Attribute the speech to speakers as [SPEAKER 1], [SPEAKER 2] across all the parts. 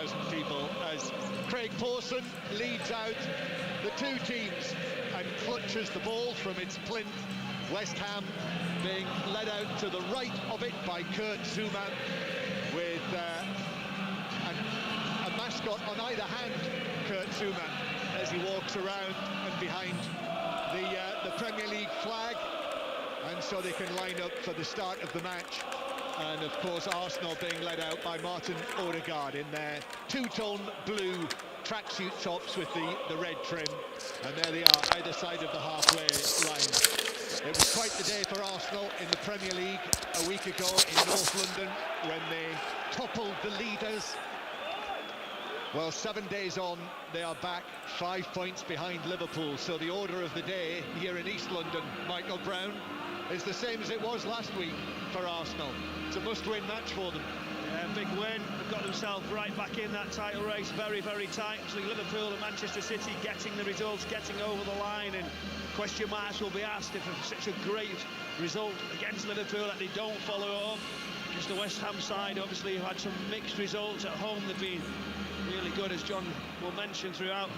[SPEAKER 1] 60,000 people as Craig Pawson leads out the two teams and clutches the ball from its plinth. West Ham being led out to the right of it by Kurt Zouma with a mascot on either hand, Kurt Zouma, as he walks around and behind the Premier League flag, and so they can line up for the start of the match. And of course Arsenal being led out by Martin Odegaard in their two-tone blue tracksuit tops with the red trim, and there they are either side of the halfway line. It was quite the day for Arsenal in the Premier League a week ago in North London when they toppled the leaders. Well, 7 days on, they are back 5 points behind Liverpool. So the order of the day here in East London, Michael Brown, is the same as it was last week for Arsenal. It's a must-win match for them.
[SPEAKER 2] Yeah, big win. They've got themselves right back in that title race. Very, very tight. Actually, Liverpool and Manchester City getting the results, getting over the line, and question marks will be asked if such a great result against Liverpool that they don't follow up. Just the West Ham side, obviously, who had some mixed results at home. They've been really good, as John will mention, throughout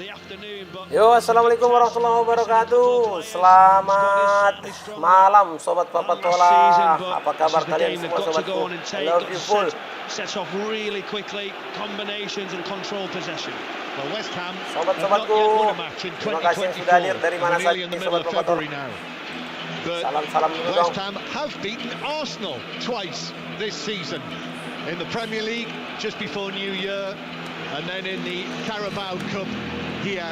[SPEAKER 2] the afternoon. But
[SPEAKER 3] yo, assalamualaikum warahmatullahi wabarakatuh. Selamat malam, sobat Papa Tola. Apa kabar kalian semua, sobatku? I love you full.
[SPEAKER 2] Sets off really quickly, combinations and control possession.
[SPEAKER 1] Well, West Ham
[SPEAKER 3] sobat-sobatku, terima kasih yang sudah hadir dari mana saja, sobat Papa Tola. Salam-salam dulu dong.
[SPEAKER 1] West Ham have beaten Arsenal twice this season. In the Premier League just before New Year, and then in the Carabao Cup here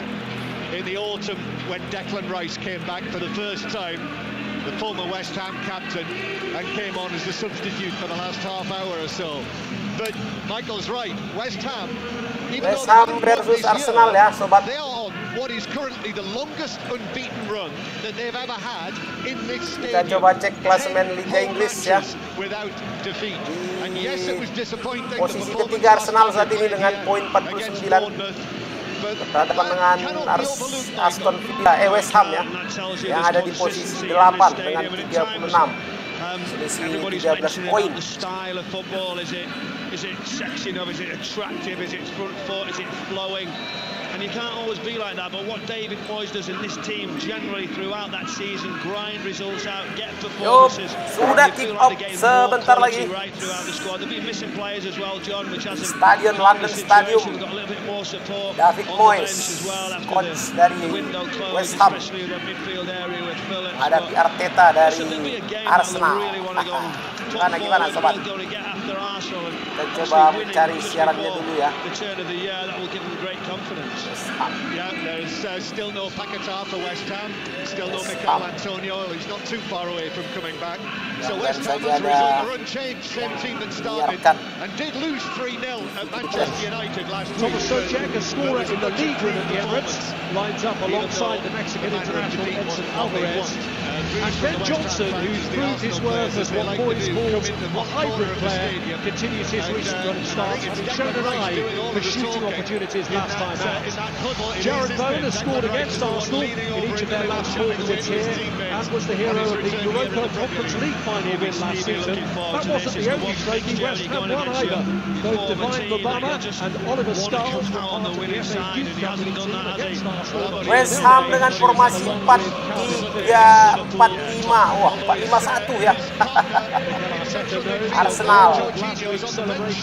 [SPEAKER 1] in the autumn when Declan Rice came back for the first time, the former West Ham captain, and came on as a substitute for the last half hour or so. But Michael's right, West Ham,
[SPEAKER 3] West Ham versus Arsenal ya, sobat.
[SPEAKER 1] They are on what is currently the longest unbeaten run that they've ever had in this stadium.
[SPEAKER 3] Kita coba cek klasemen Liga Inggris ya.
[SPEAKER 1] Without defeat. And yes, it was disappointing.
[SPEAKER 3] Posisi ketiga Arsenal saat ini dengan poin 49. Berhadapan dengan Aston Villa, West Ham ya, yang ada di posisi 8 dengan 36. Selisih 13 poin.
[SPEAKER 2] Is it sexy enough? Is it attractive? Is it front foot? Is it flowing? And you can't always be like that, but what David Moyes does in this team generally throughout that season, grind results out, get performances.
[SPEAKER 3] Sudah kick off sebentar lagi.
[SPEAKER 2] Right throughout the squad. They'll be missing players as well, John, which has
[SPEAKER 3] Stadion London Stadium.
[SPEAKER 2] Got a little bit more support.
[SPEAKER 3] David Moyes, coach dari West Ham. Hadapi Arteta dari Arsenal. Gimana sobat? Kita coba mencari siarannya dulu ya.
[SPEAKER 1] Yeah, there's still no Paquetá for West Ham. Still no Mikel Antonio. He's not too far away from coming back. So West Ham, as a result, are unchanged. Same team that started and did lose 3-0 at Manchester United last week.
[SPEAKER 4] Thomas Socek, a scorer in the league win at the Emirates, lines up alongside the Mexican international Edson Alvarez. And Ben Johnson, who's proved his worth as what Moyes calls a hybrid player, continues his recent run of starts, having shown an eye for shooting opportunities last time out. Jared Bowen has scored against Arsenal in each of their last 4 visits here, and was the hero of the Europa Conference League final win last season. That wasn't the only flaky West Ham won either. Both Divine Lobama and Oliver Scarles were part of the FA Youth Company team against Arsenal.
[SPEAKER 3] West Ham dengan formasi 4-3-4-5. Wah, 4-5-1 ya. Arsenal.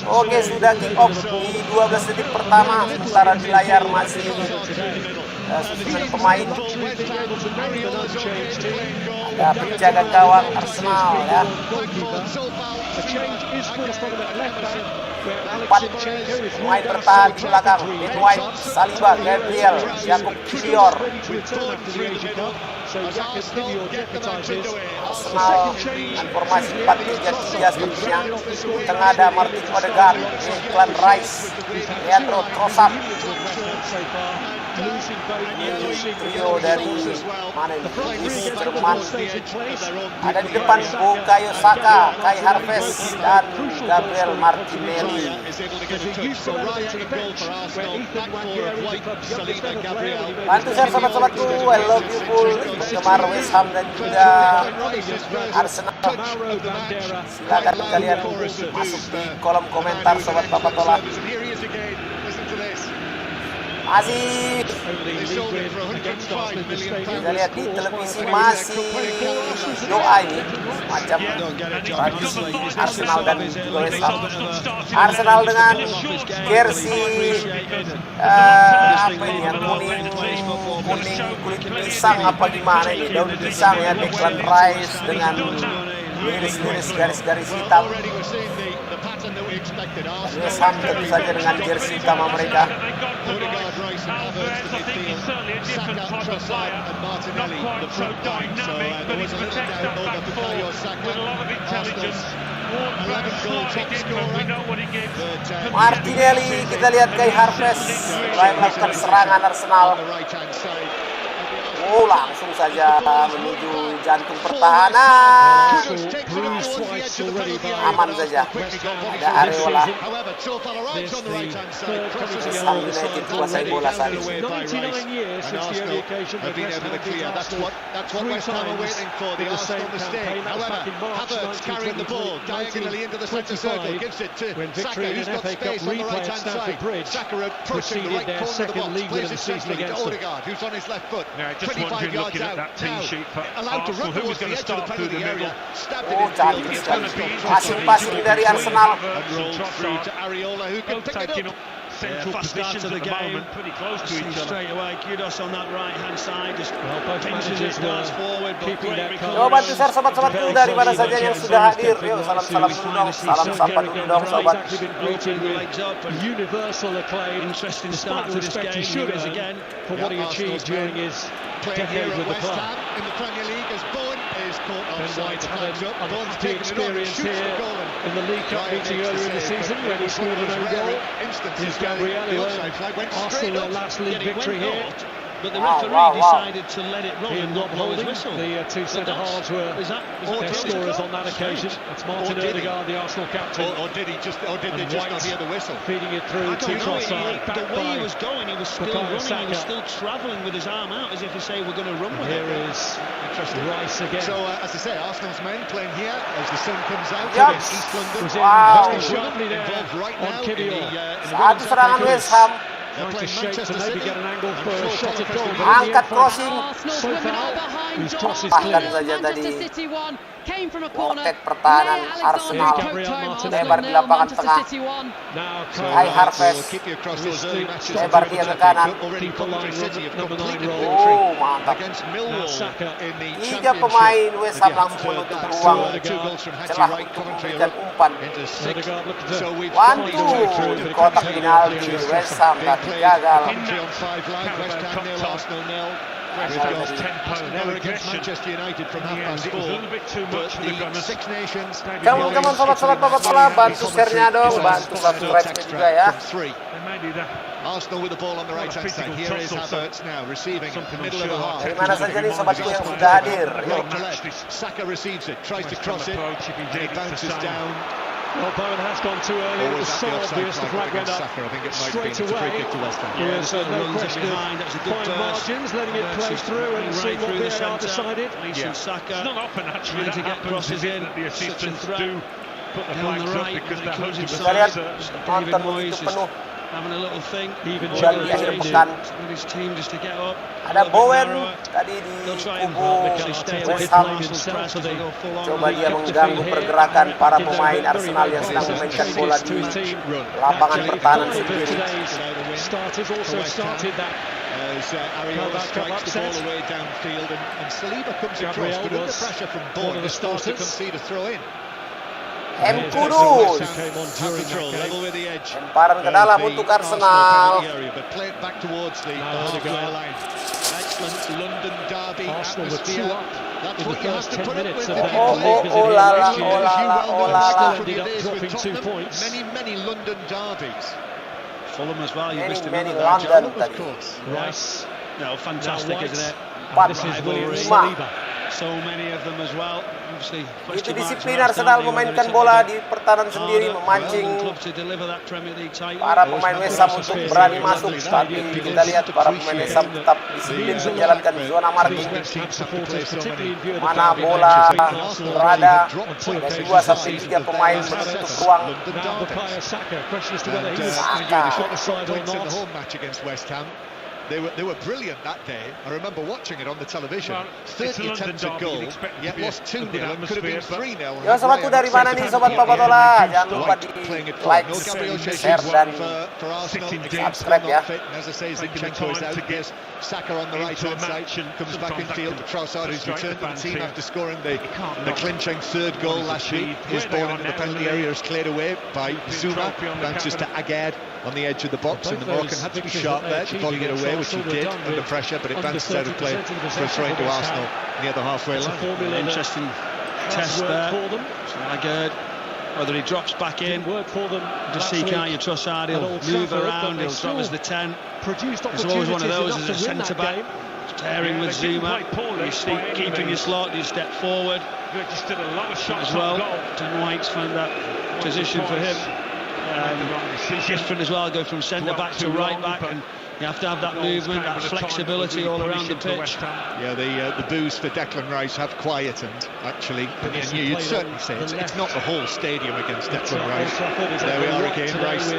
[SPEAKER 3] Oke, sudah kick off di 12 detik pertama. Sementara di layar masih susunan pemain. Ada penjaga gawang Arsenal ya. 4 pemain bertahan di belakang. Ben White, Saliba, Gabriel, Jakub Kiwior. Arsenal dengan formasi 4-3-3 sepertinya. Di tengah ada Martin Odegaard, Declan Rice, Leandro Trossard.
[SPEAKER 4] losing both and losing
[SPEAKER 3] Trio dari mana ini?
[SPEAKER 4] the front three against the
[SPEAKER 3] Jerman.
[SPEAKER 4] ball stays in place.
[SPEAKER 3] Ada di depan Bukayo Saka, Kai Havertz, dan Gabriel Martinelli. Bantu share sobat-sobatku, I love you full, penggemar West Ham dan juga Arsenal. Silakan kalian masuk di kolom komentar sobat Bapak Tola. Masih kita lihat di televisi, masih doa ini macam tradisi Arsenal dan juga West Ham. Arsenal dengan jersey apa ini ya, kuning kulit pisang apa gimana ini, daun pisang ya, Declan Rice dengan iris-iris garis-garis hitam. West Ham tentu saja dengan jersey utama mereka. Martinelli, kita lihat Kai Havertz mulai melakukan serangan Arsenal. Oh, langsung saja menuju jantung pertahanan. Aman saja. Ada Areola. Sang United kuasai bola saat ini.
[SPEAKER 4] When victory in FA Cup replay at Stamford Bridge preceded their second league win of the season against them.
[SPEAKER 2] Just wondering, looking at that team sheet for Arsenal, who was going to start through the middle.
[SPEAKER 3] Oh, cantik sekali. Passing dari Arsenal.
[SPEAKER 2] Both taking up central positions at the moment, pretty close to each other. Straight away, kudos on that right-hand side. Just
[SPEAKER 4] both managers were keeping their
[SPEAKER 3] coba bantu share sobat-sobatku dari mana saja yang sudah hadir. Yuk, salam-salam dulu dong. Salam sapa dulu dong, sobat.
[SPEAKER 4] Universal acclaim.
[SPEAKER 2] Interesting start to this game.
[SPEAKER 4] Should again for what he achieved during his decade with the club.
[SPEAKER 1] In the Premier League as Bowen is caught offside.
[SPEAKER 4] Had an unhappy experience here in the League Cup meeting earlier in the season when he scored an own goal. Here's Gabriel, Arsenal their last league victory here.
[SPEAKER 2] But the referee decided to let it run
[SPEAKER 4] He
[SPEAKER 2] and not
[SPEAKER 4] and
[SPEAKER 2] blow his
[SPEAKER 4] Holding,
[SPEAKER 2] whistle.
[SPEAKER 4] the two centre-halves were their scorers on that occasion. It's Martin Odegaard, the Arsenal captain.
[SPEAKER 1] Or did they just not hear the whistle?
[SPEAKER 4] Feeding it through to Trossard.
[SPEAKER 2] The way he was going, he was still running, he was still travelling with his arm out as if to say, we're going to run with it.
[SPEAKER 4] Here is Rice again.
[SPEAKER 1] So, as I say, Arsenal's men playing here as the sun comes out
[SPEAKER 3] Yes.
[SPEAKER 1] in East London.
[SPEAKER 4] Was in very sharply there
[SPEAKER 1] Involved right
[SPEAKER 4] on
[SPEAKER 1] now
[SPEAKER 4] Kivior.
[SPEAKER 3] Satu serangan West Ham.
[SPEAKER 4] Trying to shape to maybe get an angle for a shot at goal.
[SPEAKER 3] Angkat crossing.
[SPEAKER 4] Whose cross is
[SPEAKER 3] Bahkan
[SPEAKER 4] clear.
[SPEAKER 3] saja tadi quartet pertahanan Arsenal lebar di lapangan tengah.
[SPEAKER 4] Now
[SPEAKER 3] Kai Havertz lebar dia ke kanan. Oh, mantap. Tiga pemain West Ham langsung menutup ruang celah untuk memberikan umpan. Wantu di kotak penalti West Ham tapi gagal. Kamu sobat-sobat Bapak Tola, bantu share-nya dong, bantu subscribe-nya juga ya.
[SPEAKER 1] Arsenal with the ball on the right hand side. Here is Havertz now receiving in the middle of the half.
[SPEAKER 3] Dari mana saja nih sobatku yang sudah hadir? Yuk.
[SPEAKER 1] Saka receives it, tries to cross it, and it bounces down.
[SPEAKER 4] Well, Bowen has gone too early. It was so obvious the flag went up straight away. There's no question of fine margins, letting it play through and see what VAR decided.
[SPEAKER 2] Saka not often actually to get crosses in. The assistants do put the flags up because they're hoping
[SPEAKER 3] Kita lihat nonton begitu penuh.
[SPEAKER 2] Having a little think,
[SPEAKER 3] Even di akhir pekan. Ada Bowen tadi di kubu West Ham. Coba dia mengganggu pergerakan para pemain Arsenal yang sedang memainkan bola di lapangan pertahanan sendiri.
[SPEAKER 1] As Areola strikes the ball away downfield and Saliba comes across, but under pressure from Bowen, he starts to concede a throw in.
[SPEAKER 3] M. Kudus. Lemparan ke dalam untuk Arsenal. Oh lala.
[SPEAKER 1] Many London derbies
[SPEAKER 2] Fulham as well. You missed
[SPEAKER 3] Many
[SPEAKER 2] another
[SPEAKER 3] London
[SPEAKER 1] Of
[SPEAKER 3] tadi.
[SPEAKER 1] course.
[SPEAKER 4] Rice.
[SPEAKER 2] No, fantastic,
[SPEAKER 4] Now White.
[SPEAKER 2] isn't it?
[SPEAKER 3] Empat,
[SPEAKER 4] This is William
[SPEAKER 2] rivalry.
[SPEAKER 4] Saliba.
[SPEAKER 2] So many of them as well. Obviously,
[SPEAKER 3] Itu
[SPEAKER 2] question marks
[SPEAKER 3] disiplin
[SPEAKER 2] are
[SPEAKER 3] Arsenal
[SPEAKER 2] outstanding whether
[SPEAKER 3] memainkan
[SPEAKER 2] it's
[SPEAKER 3] bola
[SPEAKER 2] another
[SPEAKER 3] di pertahanan sendiri,
[SPEAKER 2] harder
[SPEAKER 3] memancing
[SPEAKER 2] London club to deliver that Premier League title.
[SPEAKER 3] para pemain West Ham untuk berani masuk. Tapi kita lihat para pemain West Ham tetap disiplin menjalankan zona marking. Mana bola berada, dan 2 sampai 3 pemain menutup ruang.
[SPEAKER 1] Saka. They were brilliant that day. I remember watching it on the television.
[SPEAKER 5] Well,
[SPEAKER 1] 30 attempts at goal, yet lost 2-0 and could have been 3-0.
[SPEAKER 3] Ya sobatku, dari mana nih sobat Papa Tola? Jangan lupa di like, share dan subscribe ya.
[SPEAKER 1] As I say, Zinchenko is out. Here's Saka on the right hand side, comes back in field. Trossard has returned to the team after scoring the clinching third goal last week. His ball into the penalty area is cleared away by Zuma. Bounces to Agad on the edge of the box, and the Moroccan had to be sharp there to volley it away, which he did under pressure, but it bounces out of play for a throw into Arsenal near the halfway line.
[SPEAKER 2] Interesting test there. Agad, whether he drops back in, just see can't you trust Trossard, he'll move around, he'll drop as the 10. It's always one of those as a centre-back, tearing with Zuma, you see, keeping your slot, you step forward as well. Dan White's found that position for him. Different as well, go from centre back to right back, and you have to have that movement, that flexibility all around the pitch.
[SPEAKER 1] Yeah, the boos for Declan Rice have quietened, actually. And you'd certainly say it's not the whole stadium against Declan Rice. There we are again, Rice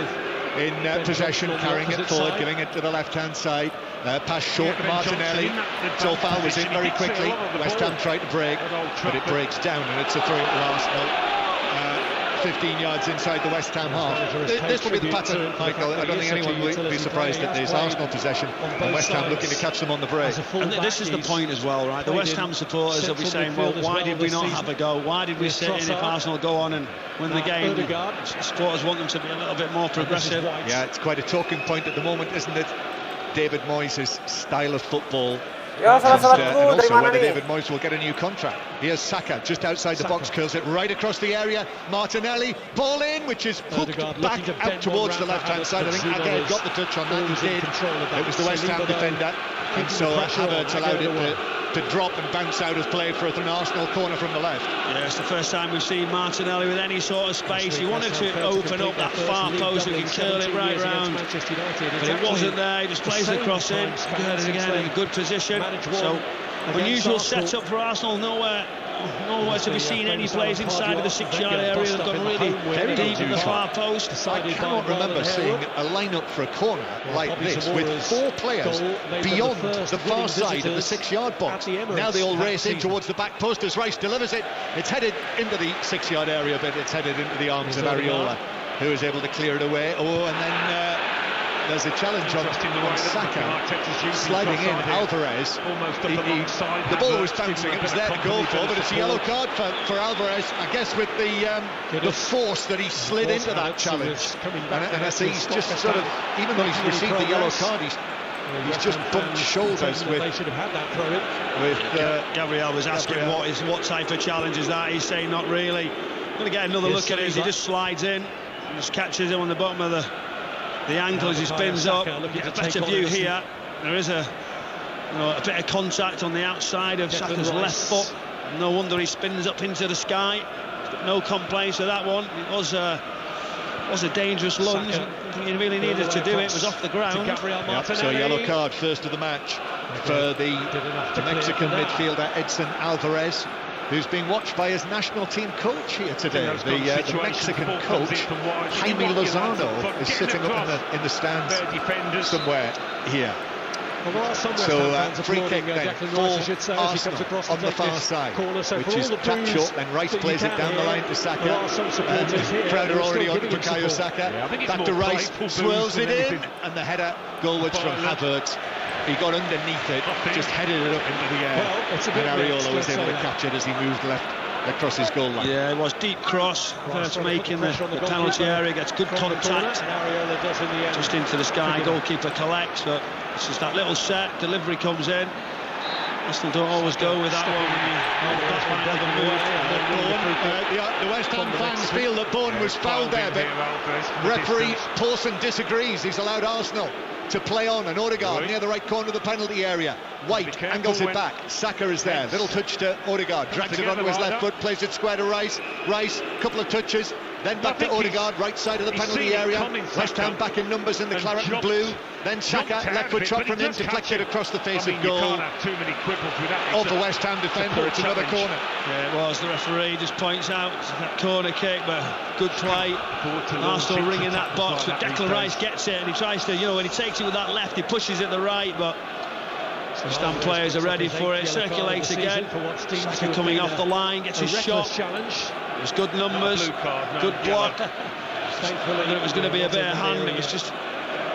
[SPEAKER 1] in possession, carrying it forward, giving it to the left-hand side. Pass short to Martinelli. Zolfal was in very quickly. West Ham tried to break, but it breaks down, and it's a throw to Arsenal. 15 yards inside the West Ham half. This will be the pattern, Michael. I don't think anyone will be surprised at this. Arsenal possession and West Ham looking to catch them on the break.
[SPEAKER 2] And this is the point as well, right? The West Ham supporters will be saying, well, why did we not have a go? Why did we sit in if Arsenal go on and win the game? Supporters want them to be a little bit more progressive.
[SPEAKER 1] Yeah, it's quite a talking point at the moment, isn't it? David Moyes' style of football.
[SPEAKER 3] Ya,
[SPEAKER 1] And
[SPEAKER 3] sobatku, dari
[SPEAKER 1] also
[SPEAKER 3] mana
[SPEAKER 1] whether
[SPEAKER 3] nih?
[SPEAKER 1] David Moyes will get a new contract. Here's Saka, just outside the box, curls it right across the area. Martinelli, ball in, which is hooked back out towards the left-hand side. I think Agad got the touch on that, he did. It was the West Ham defender, and so Havertz allowed it to drop and bounce out of play for an Arsenal corner from the left.
[SPEAKER 2] Yeah, it's the first time we've seen Martinelli with any sort of space. He wanted to open up that far post so he can curl it right round, but it wasn't there. He just plays the cross in, good again in a good position. So unusual setup for Arsenal, nowhere to be seen any plays inside of the 6-yard area. They've gone really deep in the far post.
[SPEAKER 1] I cannot remember seeing a lineup for a corner like this with 4 players beyond the far side of the 6-yard box. Now they all race in towards the back post as Rice delivers it. It's headed into the 6-yard area, but it's headed into the arms of Areola, who is able to clear it away. Oh, and then there's a challenge on Saka, sliding in Alvarez. The ball was bouncing, it was there to go for, but it's a yellow card for Alvarez, I guess with the force that he slid into that challenge. And I see he's just sort of, even though he's received the yellow card, he's just bumped shoulders with
[SPEAKER 2] Gabriel was asking what type of challenge is that. He's saying not really. Going to get another look at it as he just slides in, and just catches him on the bottom of the ankle as he spins up. Get a better view here. There is a bit of contact on the outside of Saka's left foot. No wonder he spins up into the sky. No complaints with that one. It was a dangerous lunge. He really needed to do it. It was off the ground.
[SPEAKER 1] Yep, so yellow card first of the match for the Mexican midfielder Edson Alvarez, who's being watched by his national team coach here today. The Mexican coach, Jaime Lozano, is sitting up in the stands somewhere here. So free kick then for Arsenal on the far side, which is tapped short, then Rice plays it down the line to Saka, and Crowder already on to Bukayo Saka, back to Rice, swirls it in, and the header goalwards from Havertz. He got underneath it, just headed it up into the air, and Areola was able to catch it as he moved left across his goal line.
[SPEAKER 2] Yeah, it was deep cross, first making the penalty area, gets good contact, just into the sky, goalkeeper collects, but it's just that little set, delivery comes in, Arsenal don't always go with that one.
[SPEAKER 1] The West Ham fans feel that Bourne was fouled there, but referee Paulson disagrees. He's allowed Arsenal to play on, and Odegaard near the right corner of the penalty area. White angles it back. Saka is there. Little touch to Odegaard. Drags it onto his left foot, plays it square to Rice. Rice, couple of touches. Then back to Odegaard, right side of the penalty area. West Ham back in numbers in the claret and blue. Then Saka, left foot shot from him, deflected across the face of goal. Off the West Ham defender, it's another corner.
[SPEAKER 2] Yeah, it was. The referee just points out that corner kick, but good play. Arsenal ringing that box, but Declan Rice gets it, and he tries to, when he takes it with that left, he pushes it the right, but West Ham players are ready for it. Circulates again. Saka coming off the line, gets his shot. It was good numbers, good block. It was going to be a bare hand. It was just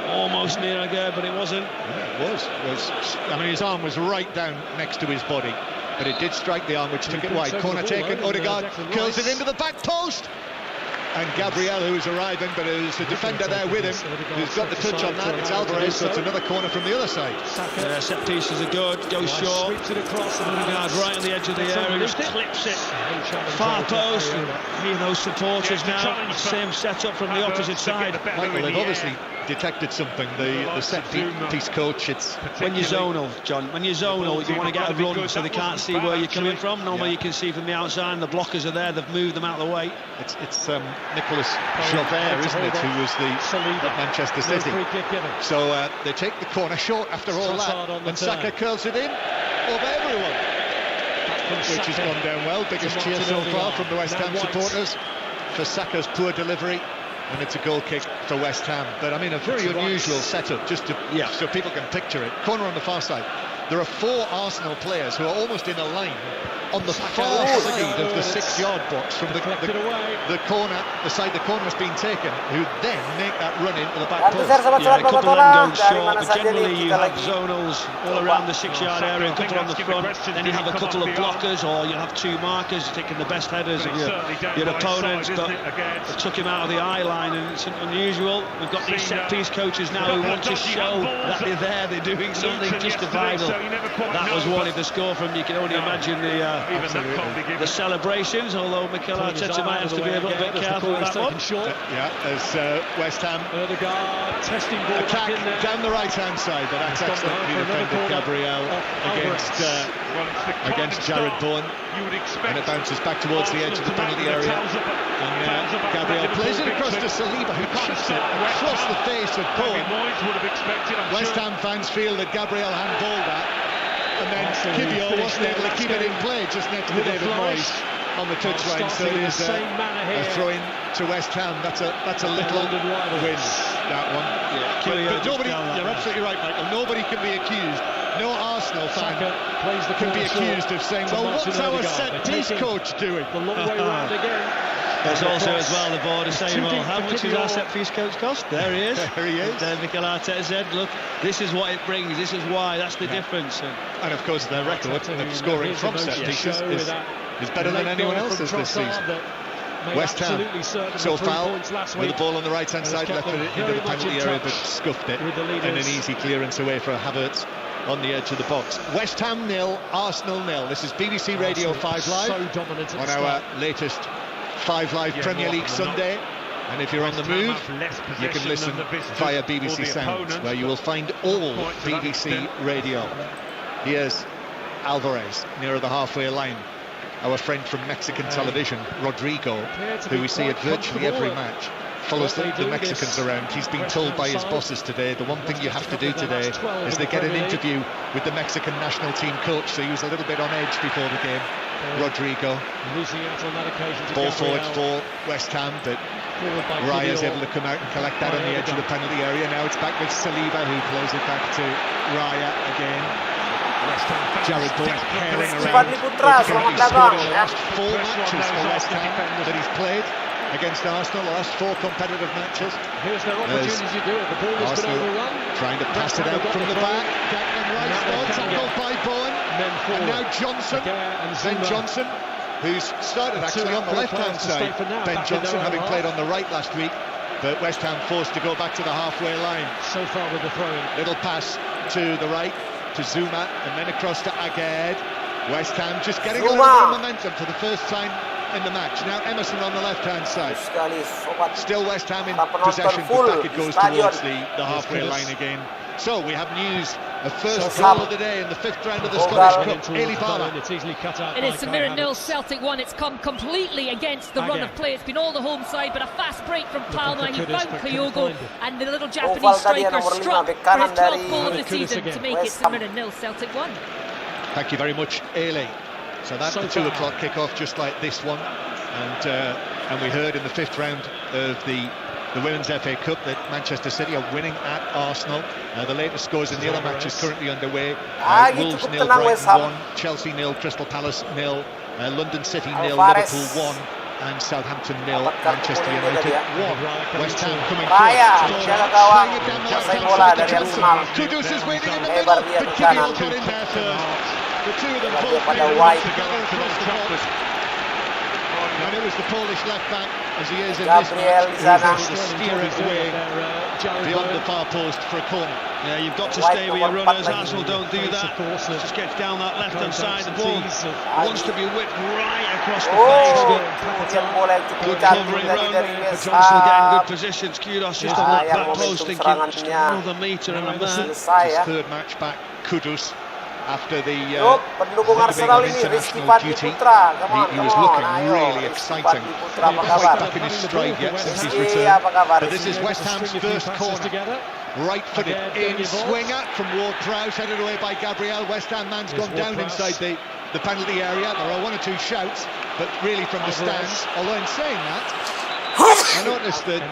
[SPEAKER 2] almost near again, but it wasn't.
[SPEAKER 1] Yeah, it was. I mean, his arm was right down next to his body, but it did strike the arm, which took it wide. Corner taken. Odegaard curls it into the back post. And Gabriel, who's arriving, but there's a defender there with him who's got the touch on that. It's Alvarez, so it's another corner from the other side.
[SPEAKER 2] Yeah, set pieces are good, goes short. Odegaard right on the edge of the area, just clips it. Far post, and hear those supporters now. Same setup from the opposite side.
[SPEAKER 1] Michael, they've obviously detected something. The set piece coach, it's...
[SPEAKER 2] When you're zonal, John, when you're zonal, you want to get a run so they can't see where you're coming from. Normally you can see from the outside, and the blockers are there, they've moved them out of the way.
[SPEAKER 1] It's Nicolas Jaubert, isn't it, who was at Manchester City. So they take the corner short after all that, and Saka curls it in over everyone, which has gone down well. Biggest cheer so far from the West Ham supporters for Saka's poor delivery, and it's a goal kick for West Ham. But I mean, a very unusual setup, just to so people can picture it. Corner on the far side. There are 4 Arsenal players who are almost in a line on the far side of the 6-yard box from the corner, the side the corner has been taken, who then make that run into the back post.
[SPEAKER 2] Yeah, a couple of them go short, but generally you have zonals all around the 6-yard area, a couple on the front, then you have a couple of blockers, or you have 2 markers taking the best headers of your opponents, but they took him out of the eye line, and it's unusual. We've got these set-piece coaches now who want to show that they're there, they're doing something justifiable. That was one if they score from, you can only imagine the celebrations, although Mikel Arteta might have to be a little bit careful with that one.
[SPEAKER 1] As West Ham
[SPEAKER 4] testing ball
[SPEAKER 1] attack down the right-hand side, but that's excellently defended. Gabriel against Jared Bourne, and it bounces back towards the edge of the penalty area, and Gabriel plays it across to Saliba, who chips it across the face of Bourne. West Ham fans feel that Gabriel handballed that, and then Kibio wasn't able to keep it in play just next to David Moyes on the touchline. So there's a throw-in to West Ham. That's a little win, that one. But nobody, you're absolutely right, Michael, nobody can be accused, no Arsenal fan can be accused of saying, well, what's our set-piece coach doing?
[SPEAKER 4] The long way round again.
[SPEAKER 2] There's also as well the board is saying, well, how much does our set-piece coach cost? There he is.
[SPEAKER 1] There he is.
[SPEAKER 2] And Mikel Arteta said, look, this is what it brings, this is why, that's the difference.
[SPEAKER 1] And of course their record of scoring from set-pieces is better than anyone else's this season. West Ham so foul with the ball on the right-hand side, left it into the penalty area, but scuffed it, and an easy clearance away for Havertz on the edge of the box. West Ham 0, Arsenal 0. This is BBC Radio 5 Live on our latest 5 Live Premier League Sunday, and if you're on the move you can listen via BBC Sounds, where you will find all BBC Radio. Here's Alvarez nearer the halfway line, our friend from Mexican television, Rodrigo, who we see at virtually every match, follows the Mexicans around. He's been told by his bosses today, the one thing you have to do today is they get an interview with the Mexican national team coach, so he was a little bit on edge before the game. Rodrigo, ball forward for West Ham, but Raya's able to come out and collect that on the edge of the penalty area. Now it's back with Saliba, who plays it back to Raya again. Jared Bourne herring around. The last 4 matches for West Ham that he's played against Arsenal, the last 4 competitive matches.
[SPEAKER 4] Here's their opportunity to do it. The ball has been overrun.
[SPEAKER 1] Trying to pass it out from the back. Declan Rice though, tackled by Bourne. And now Johnson. Ben Johnson, who's started actually on the left-hand side. Ben Johnson having played on the right last week, but West Ham forced to go back to the halfway line.
[SPEAKER 4] So far with the throw-in.
[SPEAKER 1] Little pass to the right. to Zuma, and then across to Aged. West Ham just getting a
[SPEAKER 3] Zuma.
[SPEAKER 1] little bit of momentum for the first time in the match. Now Emerson on the left-hand side.
[SPEAKER 3] Sekali sobat.
[SPEAKER 1] Still West Ham in
[SPEAKER 3] Para penonton
[SPEAKER 1] possession,
[SPEAKER 3] full
[SPEAKER 1] but back it
[SPEAKER 3] di
[SPEAKER 1] goes
[SPEAKER 3] stadion.
[SPEAKER 1] towards the halfway line again. So we have news, a first
[SPEAKER 3] So
[SPEAKER 1] goal
[SPEAKER 3] Sam.
[SPEAKER 1] of the day in the 5th round of the
[SPEAKER 3] Goal
[SPEAKER 1] Scottish
[SPEAKER 3] goal.
[SPEAKER 1] Cup. Ailey Barlow.
[SPEAKER 4] It's easily cut out.
[SPEAKER 5] It
[SPEAKER 4] by
[SPEAKER 5] is
[SPEAKER 4] Kai
[SPEAKER 5] Saweran 0,
[SPEAKER 4] Havertz.
[SPEAKER 5] Celtic 1. It's come completely against the run of play. It's been all the home side, but a fast break from Palma. He
[SPEAKER 4] Kudus,
[SPEAKER 5] found
[SPEAKER 4] but couldn't
[SPEAKER 5] Kyogo,
[SPEAKER 4] find it.
[SPEAKER 5] and the little
[SPEAKER 3] Oval
[SPEAKER 5] Japanese
[SPEAKER 3] tadi
[SPEAKER 5] striker
[SPEAKER 3] nomor 5,
[SPEAKER 5] struck
[SPEAKER 3] bek
[SPEAKER 5] for
[SPEAKER 3] kanan
[SPEAKER 5] his 12th
[SPEAKER 3] dari
[SPEAKER 5] goal of the
[SPEAKER 4] Kudus
[SPEAKER 5] season
[SPEAKER 4] again.
[SPEAKER 5] to make it
[SPEAKER 3] West Ham.
[SPEAKER 5] Saweran 0, Celtic 1.
[SPEAKER 1] Thank you very much, Ailey. So that's
[SPEAKER 4] So
[SPEAKER 1] the 2
[SPEAKER 4] far.
[SPEAKER 1] o'clock kick-off, just like this one. And we heard in the 5th round of the Women's FA Cup that Manchester City are winning at Arsenal. The latest scores in the other matches currently underway.
[SPEAKER 3] Gitu
[SPEAKER 1] Wolves
[SPEAKER 3] cukup
[SPEAKER 1] 0,
[SPEAKER 3] tenang West
[SPEAKER 1] Brighton
[SPEAKER 3] Ham.
[SPEAKER 1] 1, Chelsea 0, Crystal Palace 0, London City 0,
[SPEAKER 3] Alvarez.
[SPEAKER 1] Liverpool 1, and Southampton 0,
[SPEAKER 3] Dapat kartu
[SPEAKER 1] Manchester
[SPEAKER 3] kuning
[SPEAKER 1] United
[SPEAKER 3] dia.
[SPEAKER 1] 1. West Ham coming
[SPEAKER 3] Raya,
[SPEAKER 1] forward.
[SPEAKER 3] jaga gawang,
[SPEAKER 1] Playing it down the
[SPEAKER 3] kuasai
[SPEAKER 1] left-hand
[SPEAKER 3] bola
[SPEAKER 1] side to
[SPEAKER 3] dari
[SPEAKER 1] Johnson.
[SPEAKER 3] Arsenal.
[SPEAKER 1] Kudus is waiting in the
[SPEAKER 3] Lebar
[SPEAKER 1] middle,
[SPEAKER 3] dia
[SPEAKER 1] but
[SPEAKER 3] ke
[SPEAKER 1] Kilian
[SPEAKER 3] kanan.
[SPEAKER 1] got in there first. The two of them
[SPEAKER 3] Lebar dia
[SPEAKER 1] both
[SPEAKER 3] pada
[SPEAKER 1] made
[SPEAKER 3] White.
[SPEAKER 1] together across the box. And it was the Polish left-back, as he is in this
[SPEAKER 3] Gabriel
[SPEAKER 1] match,
[SPEAKER 3] di
[SPEAKER 1] who was
[SPEAKER 3] sana.
[SPEAKER 1] able to steer it away beyond the far post for a corner.
[SPEAKER 2] Yeah, you've got to
[SPEAKER 3] White
[SPEAKER 2] stay with your
[SPEAKER 3] nomor 4
[SPEAKER 2] runners.
[SPEAKER 3] lagi.
[SPEAKER 2] Arsenal don't do that. Just gets down that left-hand side. The ball wants to be whipped right across the face.
[SPEAKER 3] Oh, kemudian bola yang cukup
[SPEAKER 2] Good
[SPEAKER 3] cantik
[SPEAKER 2] covering
[SPEAKER 3] dari
[SPEAKER 2] run.
[SPEAKER 3] West
[SPEAKER 2] Johnson getting
[SPEAKER 3] Ham.
[SPEAKER 2] good positions. Kudos just on that
[SPEAKER 3] Sayang
[SPEAKER 2] back post,
[SPEAKER 3] momentum
[SPEAKER 2] thinking just
[SPEAKER 3] serangannya.
[SPEAKER 2] another metre and a man.
[SPEAKER 3] Selesai
[SPEAKER 1] His
[SPEAKER 3] ya.
[SPEAKER 1] third match back, Kudus, after the
[SPEAKER 3] Yuk, pendukung
[SPEAKER 1] after being
[SPEAKER 3] Arsenal
[SPEAKER 1] on
[SPEAKER 3] ini Rizky
[SPEAKER 1] international
[SPEAKER 3] Fadli
[SPEAKER 1] duty.
[SPEAKER 3] Putra. Come on,
[SPEAKER 1] He
[SPEAKER 3] come
[SPEAKER 1] was
[SPEAKER 3] on.
[SPEAKER 1] looking
[SPEAKER 3] Ayo,
[SPEAKER 1] really
[SPEAKER 3] Rizky
[SPEAKER 1] exciting.
[SPEAKER 3] Fadli Putra, apa
[SPEAKER 1] Not
[SPEAKER 3] kabar?
[SPEAKER 1] quite back in his stride yet since his
[SPEAKER 3] Rizky,
[SPEAKER 1] return.
[SPEAKER 3] apa kabar?
[SPEAKER 1] But this is West Ham's first corner. Right-footed in swinger from Ward-Prowse, headed away by Gabriel. West Ham man's gone down inside the penalty area. There are 1 or 2 shouts, but really from the stands. Although in saying that, I noticed that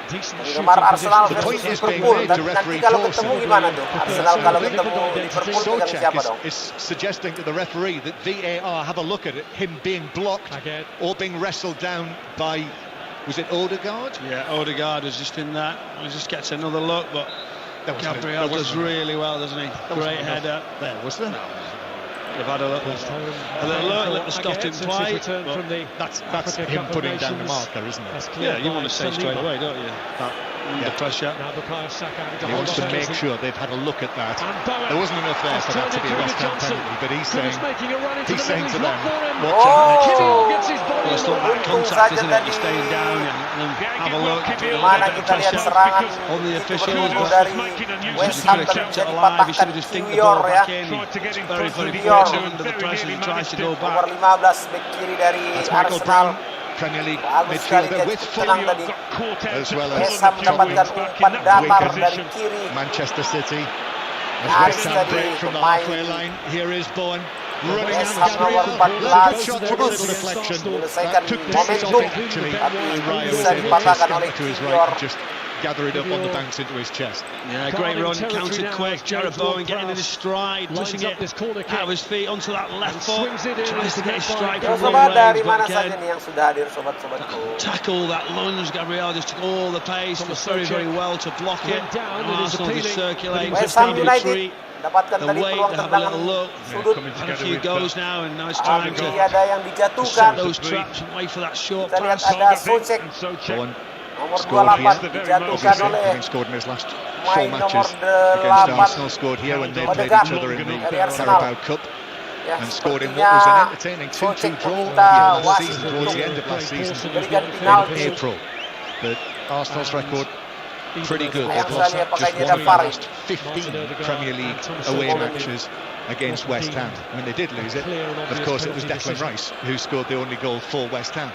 [SPEAKER 3] Penggemar Arsenal
[SPEAKER 1] the
[SPEAKER 3] versus
[SPEAKER 1] point is being
[SPEAKER 3] Liverpool.
[SPEAKER 1] made to
[SPEAKER 3] Nanti
[SPEAKER 1] referee
[SPEAKER 3] kalau
[SPEAKER 1] Dawson.
[SPEAKER 3] ketemu gimana tuh? Arsenal kalau ketemu Liverpool pegang
[SPEAKER 1] Socek
[SPEAKER 3] siapa dong?
[SPEAKER 1] is suggesting to the referee that VAR have a look at it, him being blocked or being wrestled down by, was it Odegaard?
[SPEAKER 2] Yeah, Odegaard is just in that. He just gets another look, but Gabriel does really well, doesn't he? Great header.
[SPEAKER 1] There, was there?
[SPEAKER 2] They've had a little look, let the stop him play.
[SPEAKER 1] That's him putting down the marker, isn't it?
[SPEAKER 2] Yeah, you want to say straight away, don't you? Under pressure.
[SPEAKER 1] He wants to make sure they've had a look at that. There wasn't enough there for that to be a West Ham penalty, but he's saying to them, watch out.
[SPEAKER 3] Oh,
[SPEAKER 2] Well, it's not that contact, isn't it? You're staying down and have a look.
[SPEAKER 3] Mana kita lihat serangan
[SPEAKER 2] On the
[SPEAKER 3] itu
[SPEAKER 2] officials,
[SPEAKER 3] bertemu
[SPEAKER 2] but
[SPEAKER 3] dari
[SPEAKER 2] you
[SPEAKER 3] West
[SPEAKER 2] should
[SPEAKER 3] Ham
[SPEAKER 2] have
[SPEAKER 3] tapi
[SPEAKER 2] kept
[SPEAKER 3] bisa
[SPEAKER 2] it alive. You should
[SPEAKER 3] dipatahkan
[SPEAKER 2] have just dinked the
[SPEAKER 3] Kiwior
[SPEAKER 2] ball
[SPEAKER 3] ya.
[SPEAKER 2] back in. Very, very
[SPEAKER 3] Kiwior.
[SPEAKER 2] quick under the pressure. He tries to go
[SPEAKER 3] Nomor
[SPEAKER 2] back.
[SPEAKER 3] 15 bek kiri dari
[SPEAKER 1] That's Michael
[SPEAKER 3] Arsenal.
[SPEAKER 1] Brown, Premier League
[SPEAKER 3] Bagus sekali
[SPEAKER 1] midfielder
[SPEAKER 3] dia
[SPEAKER 1] with
[SPEAKER 3] cukup tenang
[SPEAKER 1] Fulham,
[SPEAKER 3] tadi.
[SPEAKER 1] as well
[SPEAKER 3] West
[SPEAKER 1] as
[SPEAKER 3] Ham mendapatkan umpan datar dari kiri.
[SPEAKER 1] Manchester City. As
[SPEAKER 3] Nice
[SPEAKER 1] West Ham
[SPEAKER 3] tadi
[SPEAKER 1] break from the
[SPEAKER 3] pemain
[SPEAKER 1] halfway line. Here is Bowen running
[SPEAKER 3] West
[SPEAKER 1] at
[SPEAKER 3] Ham nomor
[SPEAKER 1] Gabriel.
[SPEAKER 3] 14
[SPEAKER 1] Good shot from a
[SPEAKER 3] terus
[SPEAKER 1] little deflection.
[SPEAKER 3] menyelesaikan
[SPEAKER 1] Took
[SPEAKER 3] momentum
[SPEAKER 1] off actually.
[SPEAKER 3] tapi
[SPEAKER 1] Raya
[SPEAKER 3] bisa
[SPEAKER 1] was able to
[SPEAKER 3] dipatahkan
[SPEAKER 1] scamper
[SPEAKER 3] oleh
[SPEAKER 1] to his
[SPEAKER 3] Kiwior.
[SPEAKER 1] right and just gather it up on the bounce into his chest.
[SPEAKER 2] Yeah, great run, counted quick. Jared Bowen getting in his stride, pushing it out of his feet onto that left foot. Tries to get his strike
[SPEAKER 3] Ya,
[SPEAKER 2] from
[SPEAKER 3] sobat, dari
[SPEAKER 2] range,
[SPEAKER 3] mana
[SPEAKER 2] but
[SPEAKER 3] saja
[SPEAKER 2] again,
[SPEAKER 3] nih yang sudah hadir sobat-sobatku?
[SPEAKER 2] tackle that lunge. Gabriel just took all the pace, was very, very well to block it. Arsenal just circulate,
[SPEAKER 3] West
[SPEAKER 2] just
[SPEAKER 3] Ham
[SPEAKER 2] in
[SPEAKER 3] United
[SPEAKER 2] retreat.
[SPEAKER 3] dapatkan
[SPEAKER 2] The
[SPEAKER 3] tadi
[SPEAKER 2] way
[SPEAKER 3] peluang
[SPEAKER 2] to have a
[SPEAKER 3] tendangan
[SPEAKER 2] little look.
[SPEAKER 3] sudut.
[SPEAKER 2] Had a few goes now, and now it's time to
[SPEAKER 3] Ada yang dijatuhkan.
[SPEAKER 2] set those traps and wait for that short
[SPEAKER 3] Kita lihat
[SPEAKER 2] pass.
[SPEAKER 3] ada Socek
[SPEAKER 1] Bowen
[SPEAKER 3] nomor
[SPEAKER 1] scored
[SPEAKER 3] 28
[SPEAKER 1] here.
[SPEAKER 3] dijatuhkan
[SPEAKER 1] Obviously,
[SPEAKER 3] oleh
[SPEAKER 1] having scored in his last
[SPEAKER 3] pemain
[SPEAKER 1] 4
[SPEAKER 3] nomor
[SPEAKER 1] matches against
[SPEAKER 3] 8
[SPEAKER 1] Arsenal, scored here when they played each other in the
[SPEAKER 3] dari Arsenal.
[SPEAKER 1] Carabao Cup,
[SPEAKER 3] Ya,
[SPEAKER 1] and scored in what
[SPEAKER 3] sepertinya
[SPEAKER 1] was an entertaining 2-2
[SPEAKER 3] Socek
[SPEAKER 1] draw
[SPEAKER 3] meminta
[SPEAKER 1] here last
[SPEAKER 3] wasit
[SPEAKER 1] season, towards the
[SPEAKER 3] untuk
[SPEAKER 1] end of last season
[SPEAKER 3] memberikan
[SPEAKER 1] in
[SPEAKER 3] penalti.
[SPEAKER 1] April. But Arsenal's record pretty good.
[SPEAKER 3] Sayang
[SPEAKER 1] They've lost
[SPEAKER 3] sekali apakah
[SPEAKER 1] just
[SPEAKER 3] ini
[SPEAKER 1] one
[SPEAKER 3] ada
[SPEAKER 1] of
[SPEAKER 3] VAR
[SPEAKER 1] the last 15 Premier League away matches against West Ham. When they did lose it, of course, it was Declan Rice who scored the only goal for West Ham.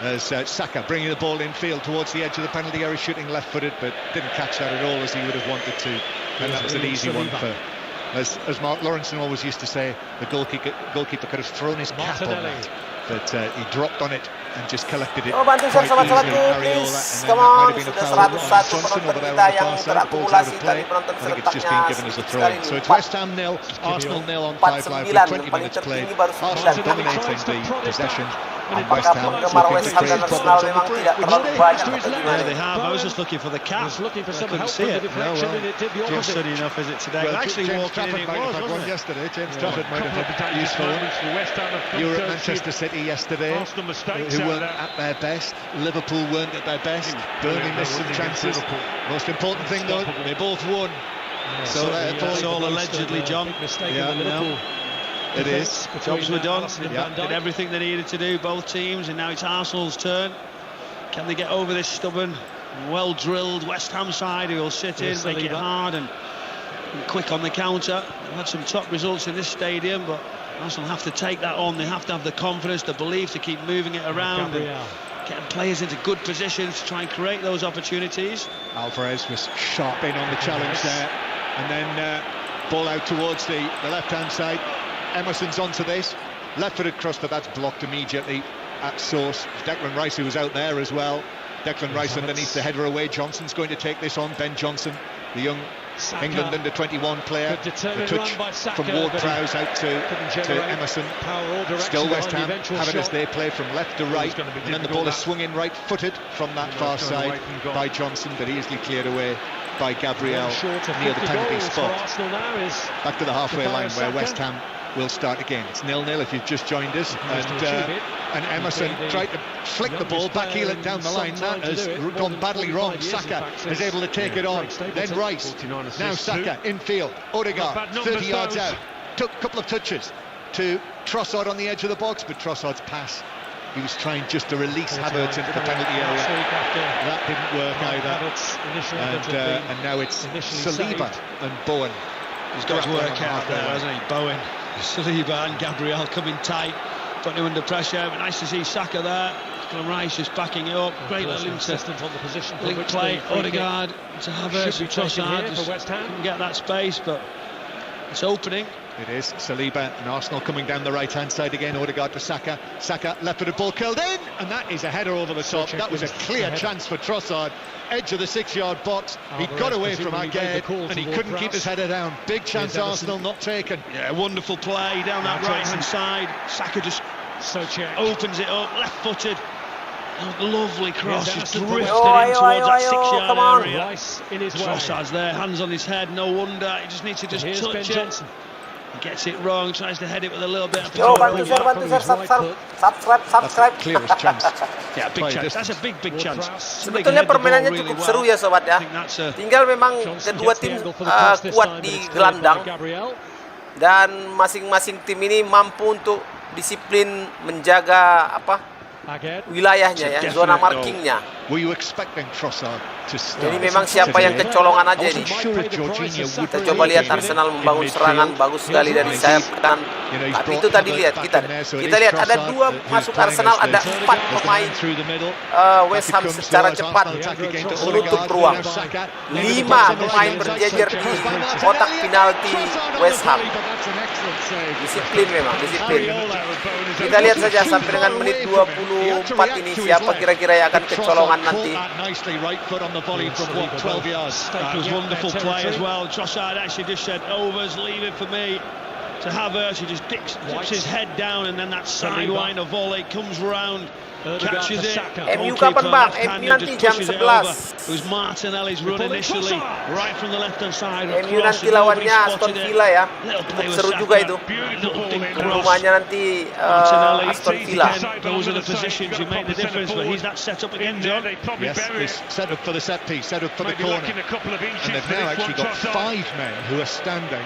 [SPEAKER 1] As Saka bringing the ball in field towards the edge of the penalty area, shooting left-footed, but didn't catch that at all as he would have wanted to, and that was an easy one for. As Mark Lawrenson always used to say, the goalkeeper could have thrown his cap on that, but he dropped on it and just collected it
[SPEAKER 3] Oh, bantu saya
[SPEAKER 1] quite easily.
[SPEAKER 3] sobat-sobatku,
[SPEAKER 1] Areola,
[SPEAKER 3] please,
[SPEAKER 1] and then
[SPEAKER 3] come
[SPEAKER 1] that might
[SPEAKER 3] on.
[SPEAKER 1] have been a
[SPEAKER 3] Sudah
[SPEAKER 1] foul on
[SPEAKER 3] 101
[SPEAKER 1] Johnson
[SPEAKER 3] penonton
[SPEAKER 1] over there
[SPEAKER 3] kita
[SPEAKER 1] on the
[SPEAKER 3] yang
[SPEAKER 1] far side. The ball's out
[SPEAKER 3] terakumulasi
[SPEAKER 1] of play.
[SPEAKER 3] tadi penonton
[SPEAKER 1] I think it's just been
[SPEAKER 3] serentaknya
[SPEAKER 1] given as a
[SPEAKER 3] sedikit
[SPEAKER 1] throw.
[SPEAKER 3] sekali
[SPEAKER 1] So
[SPEAKER 3] nih.
[SPEAKER 1] it's West Ham 0, Arsenal 0 on 5 live with 20
[SPEAKER 3] paling
[SPEAKER 1] minutes played.
[SPEAKER 3] tertinggi baru 9.
[SPEAKER 1] Arsenal dominating the possession. And West
[SPEAKER 3] Apakah
[SPEAKER 1] Ham
[SPEAKER 3] penggemar
[SPEAKER 1] looking
[SPEAKER 3] West
[SPEAKER 1] to
[SPEAKER 3] Ham dan
[SPEAKER 1] create
[SPEAKER 3] Arsenal
[SPEAKER 1] problems on
[SPEAKER 3] memang
[SPEAKER 1] the break.
[SPEAKER 3] tidak terlalu banyak atau
[SPEAKER 2] Yeah,
[SPEAKER 3] gimana?
[SPEAKER 2] they have. I was just looking for the cap.
[SPEAKER 4] looking for
[SPEAKER 2] I
[SPEAKER 4] some
[SPEAKER 2] couldn't
[SPEAKER 4] help
[SPEAKER 2] see
[SPEAKER 4] with
[SPEAKER 2] it.
[SPEAKER 4] the deflection, and it did the
[SPEAKER 2] Not
[SPEAKER 4] opposite.
[SPEAKER 2] steady enough, is it today?
[SPEAKER 1] Well,
[SPEAKER 2] But actually
[SPEAKER 1] James
[SPEAKER 2] walking in,
[SPEAKER 1] Trafford
[SPEAKER 2] it
[SPEAKER 1] might have
[SPEAKER 2] was,
[SPEAKER 1] had one
[SPEAKER 2] wasn't it?
[SPEAKER 1] yesterday. James Trafford might have had useful one. You were at Manchester City yesterday, who weren't at their best. Liverpool weren't at their best. Burnley missed some chances. Most important thing though, they both won.
[SPEAKER 2] So it's all allegedly, John.
[SPEAKER 4] Big mistake
[SPEAKER 2] Yeah,
[SPEAKER 4] in the Liverpool.
[SPEAKER 2] It is. Jobs were done.
[SPEAKER 4] Yeah.
[SPEAKER 2] Did everything they needed to do, both teams, and now it's Arsenal's turn. Can they get over this stubborn, well-drilled West Ham side who will sit in, make it hard and quick on the counter? They've had some top results in this stadium, but Arsenal have to take that on. They have to have the confidence, the belief to keep moving it around and getting players into good positions to try and create those opportunities.
[SPEAKER 1] Alvarez was sharp in on the challenge there, and then ball out towards the left-hand side. Emerson's onto this, left-footed cross, but that's blocked immediately at source. Declan Rice, who was out there as well. Declan Rice underneath the header away. Johnson's going to take this on. Ben Johnson, the young England under-21 player. The touch from Ward-Prowse out to Emerson. Still West Ham have it as they play from left to right, and then the ball is swung in right-footed from that far side by Johnson, but easily cleared away by Gabriel near the penalty spot. Back to the halfway line where West Ham will start again. It's 0-0 if you've just joined us, and Emerson tried to flick the ball, backheel it down the line. That has gone badly wrong. Saka is able to take it on. Then Rice. Now Saka infield. Odegaard 30 yards out. Took a couple of touches to Trossard on the edge of the box, but Trossard's pass, he was trying just to release Havertz into the penalty area. That didn't work either. And now it's Saliba and Bowen.
[SPEAKER 2] He's got his work out there, hasn't he? Bowen, Saliba and Gabriel coming tight, putting him under pressure. But nice to see Saka there. Rice just backing it up. Great little insistent on the position. Link play, Odegaard to Havertz, Trossard just couldn't get that space, but it's opening.
[SPEAKER 1] It is Saliba and Arsenal coming down the right-hand side again. Odegaard to Saka. Saka left-footed ball curled in, and that is a header over the top. That was a clear chance for Trossard. Edge of the 6-yard box. He got away from Aged, and he couldn't keep his header down. Big chance, Arsenal not taken.
[SPEAKER 2] Yeah, wonderful play down that right-hand side. Saka just opens it up, left-footed. Oh, lovely cross, just drifted in towards that 6-yard area. Trossard's there, hands on his head, no wonder. He just needs to just touch it. He gets it wrong, tries to head it with a little bit of
[SPEAKER 3] bantu share, subscribe.
[SPEAKER 1] Clearest chance.
[SPEAKER 2] Yeah, big chance. That's a big chance.
[SPEAKER 3] Sebetulnya permainannya cukup seru ya sobat ya. Tinggal memang kedua tim kuat di gelandang, dan masing-masing tim ini mampu untuk disiplin menjaga wilayahnya ya, zona markingnya. Jadi memang siapa yang kecolongan aja ini. Kita coba lihat Arsenal membangun serangan bagus sekali dari sayap kanan. Tapi itu tadi lihat kita lihat ada 2 masuk Arsenal, ada 4 pemain West Ham secara cepat menutup ruang. 5 pemain berjejer di kotak penalti West Ham. Disiplin memang, disiplin. Kita lihat saja sampai dengan menit 24 ini siapa kira-kira yang akan kecolongan nanti.
[SPEAKER 2] That was wonderful play as well. Trossard actually just said, overs, leave it for me. To Havertz, he just dips his head down, and then that sidewinder volley comes round, catches it.
[SPEAKER 3] MU kapan bang? MU nanti jam 11.
[SPEAKER 2] It was Martinelli's run initially, right from the left-hand side.
[SPEAKER 3] MU nanti lawannya Aston Villa ya. Seru juga itu. Rumahnya nanti Aston Villa.
[SPEAKER 2] Those are the positions who make the difference, but he's that set up again, John.
[SPEAKER 1] Yes, he's set up for the set piece, set up for the corner. And they've now actually got 5 men who are standing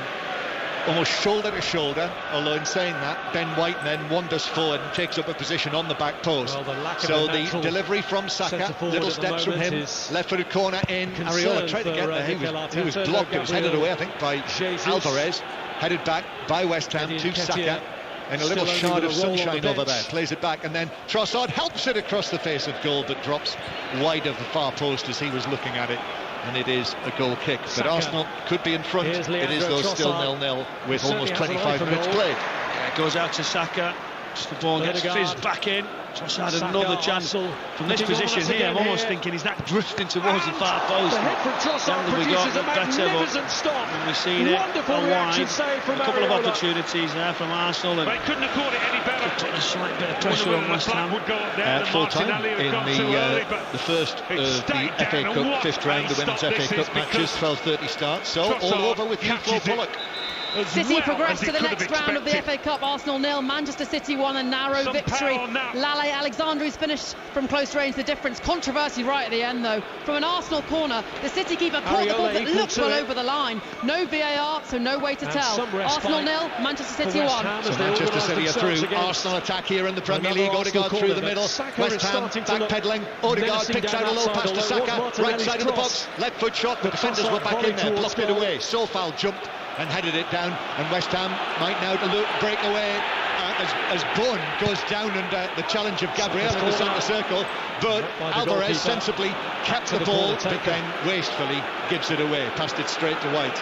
[SPEAKER 1] almost shoulder to shoulder, although in saying that, Ben White then wanders forward and takes up a position on the back post. So the delivery from Saka, little steps from him, left-footed corner in. Areola tried to get there, he was blocked, it was headed away I think by Alvarez, headed back by West Ham to Saka, and a little shard of sunshine over there, plays it back, and then Trossard helps it across the face of goal, but drops wide of the far post as he was looking at it. And it is a goal kick, but Arsenal could be in front. It is though still 0-0 with almost 25 minutes played.
[SPEAKER 2] Yeah, it goes out to Saka. Just the ball gets fizzed back in. Trossard another chance from this position here. I'm almost thinking he's not drifting towards the far post. Then we got the better, but we've seen it wide. A couple of opportunities there from Arsenal, and they couldn't have caught it any better. Put a slight bit of pressure on West Ham.
[SPEAKER 1] Full time in the first of the FA Cup 5th round, the Women's FA Cup matches, 12:30 start. So all over with Flo Bullock.
[SPEAKER 5] City progress to the next round of the FA Cup. Arsenal 0, Manchester City 1, a narrow victory. Lala
[SPEAKER 6] Alai Alexander, who's finished from close range, the difference. Controversy right at the end, though. From an Arsenal corner, the City keeper caught the ball that looked well over the line. No VAR, so no way to tell. Arsenal 0, Manchester City 1.
[SPEAKER 1] So Manchester City are through. Arsenal attack here in the Premier League. Odegaard through the middle. West Ham backpedaling. Odegaard picks out a low pass to Saka. Right side of the box. Left foot shot. The defenders were back in there. Blocked it away. Sofal jumped and headed it down. And West Ham might now break away as Bowen goes down and the challenge of Gabriel in the centre circle. But Alvarez sensibly kept the ball, but then wastefully gives it away. Passed it straight to White.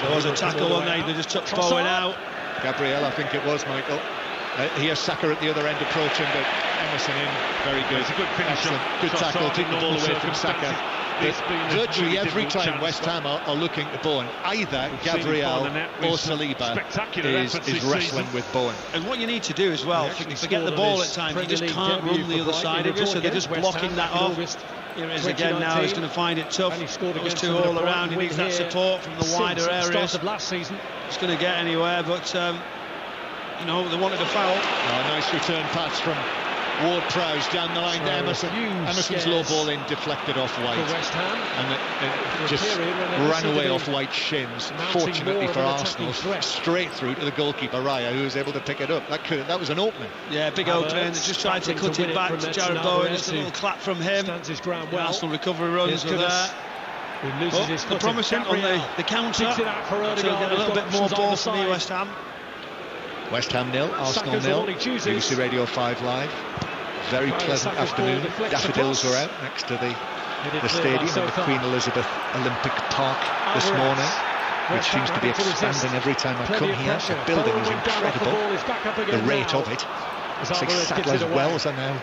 [SPEAKER 2] There was a tackle on there. They just took Bowen out.
[SPEAKER 1] Gabriel, I think it was, Michael. Here's Saka at the other end approaching, but Emerson in, very good.
[SPEAKER 7] It's a good finish.
[SPEAKER 1] Good tackle, took the ball away from Saka. But virtually every time West Ham are looking to Bowen, either Gabriel or Saliba is wrestling with Bowen.
[SPEAKER 2] And what you need to do as well, forget the ball at times, you just can't run the other side of you, so they're just blocking that off. Here it is again now, he's going to find it tough. Those two all around, he needs that support from the wider areas. It's going to get anywhere, but you know, they wanted a foul.
[SPEAKER 1] Nice return pass from Ward-Prowse down the line to Emerson. Emerson's low ball in, deflected off White. And it just ran away off White's shins. Fortunately for Arsenal, straight through to the goalkeeper, Raya, who was able to pick it up. That was an opening.
[SPEAKER 2] Yeah, big opening. They just tried to cut it back to Jared Bowen. Just a little clap from him. Arsenal recovery runs were there. The promising on the counter. So get a little bit more ball from the West Ham.
[SPEAKER 1] West Ham 0, Arsenal 0. BBC Radio 5 Live. Very pleasant afternoon. Daffodils were out next to the stadium in the Queen Elizabeth Olympic Park this morning, which seems to be expanding every time I come here. The building is incredible. The rate of it. It's like Sadler's Wells are now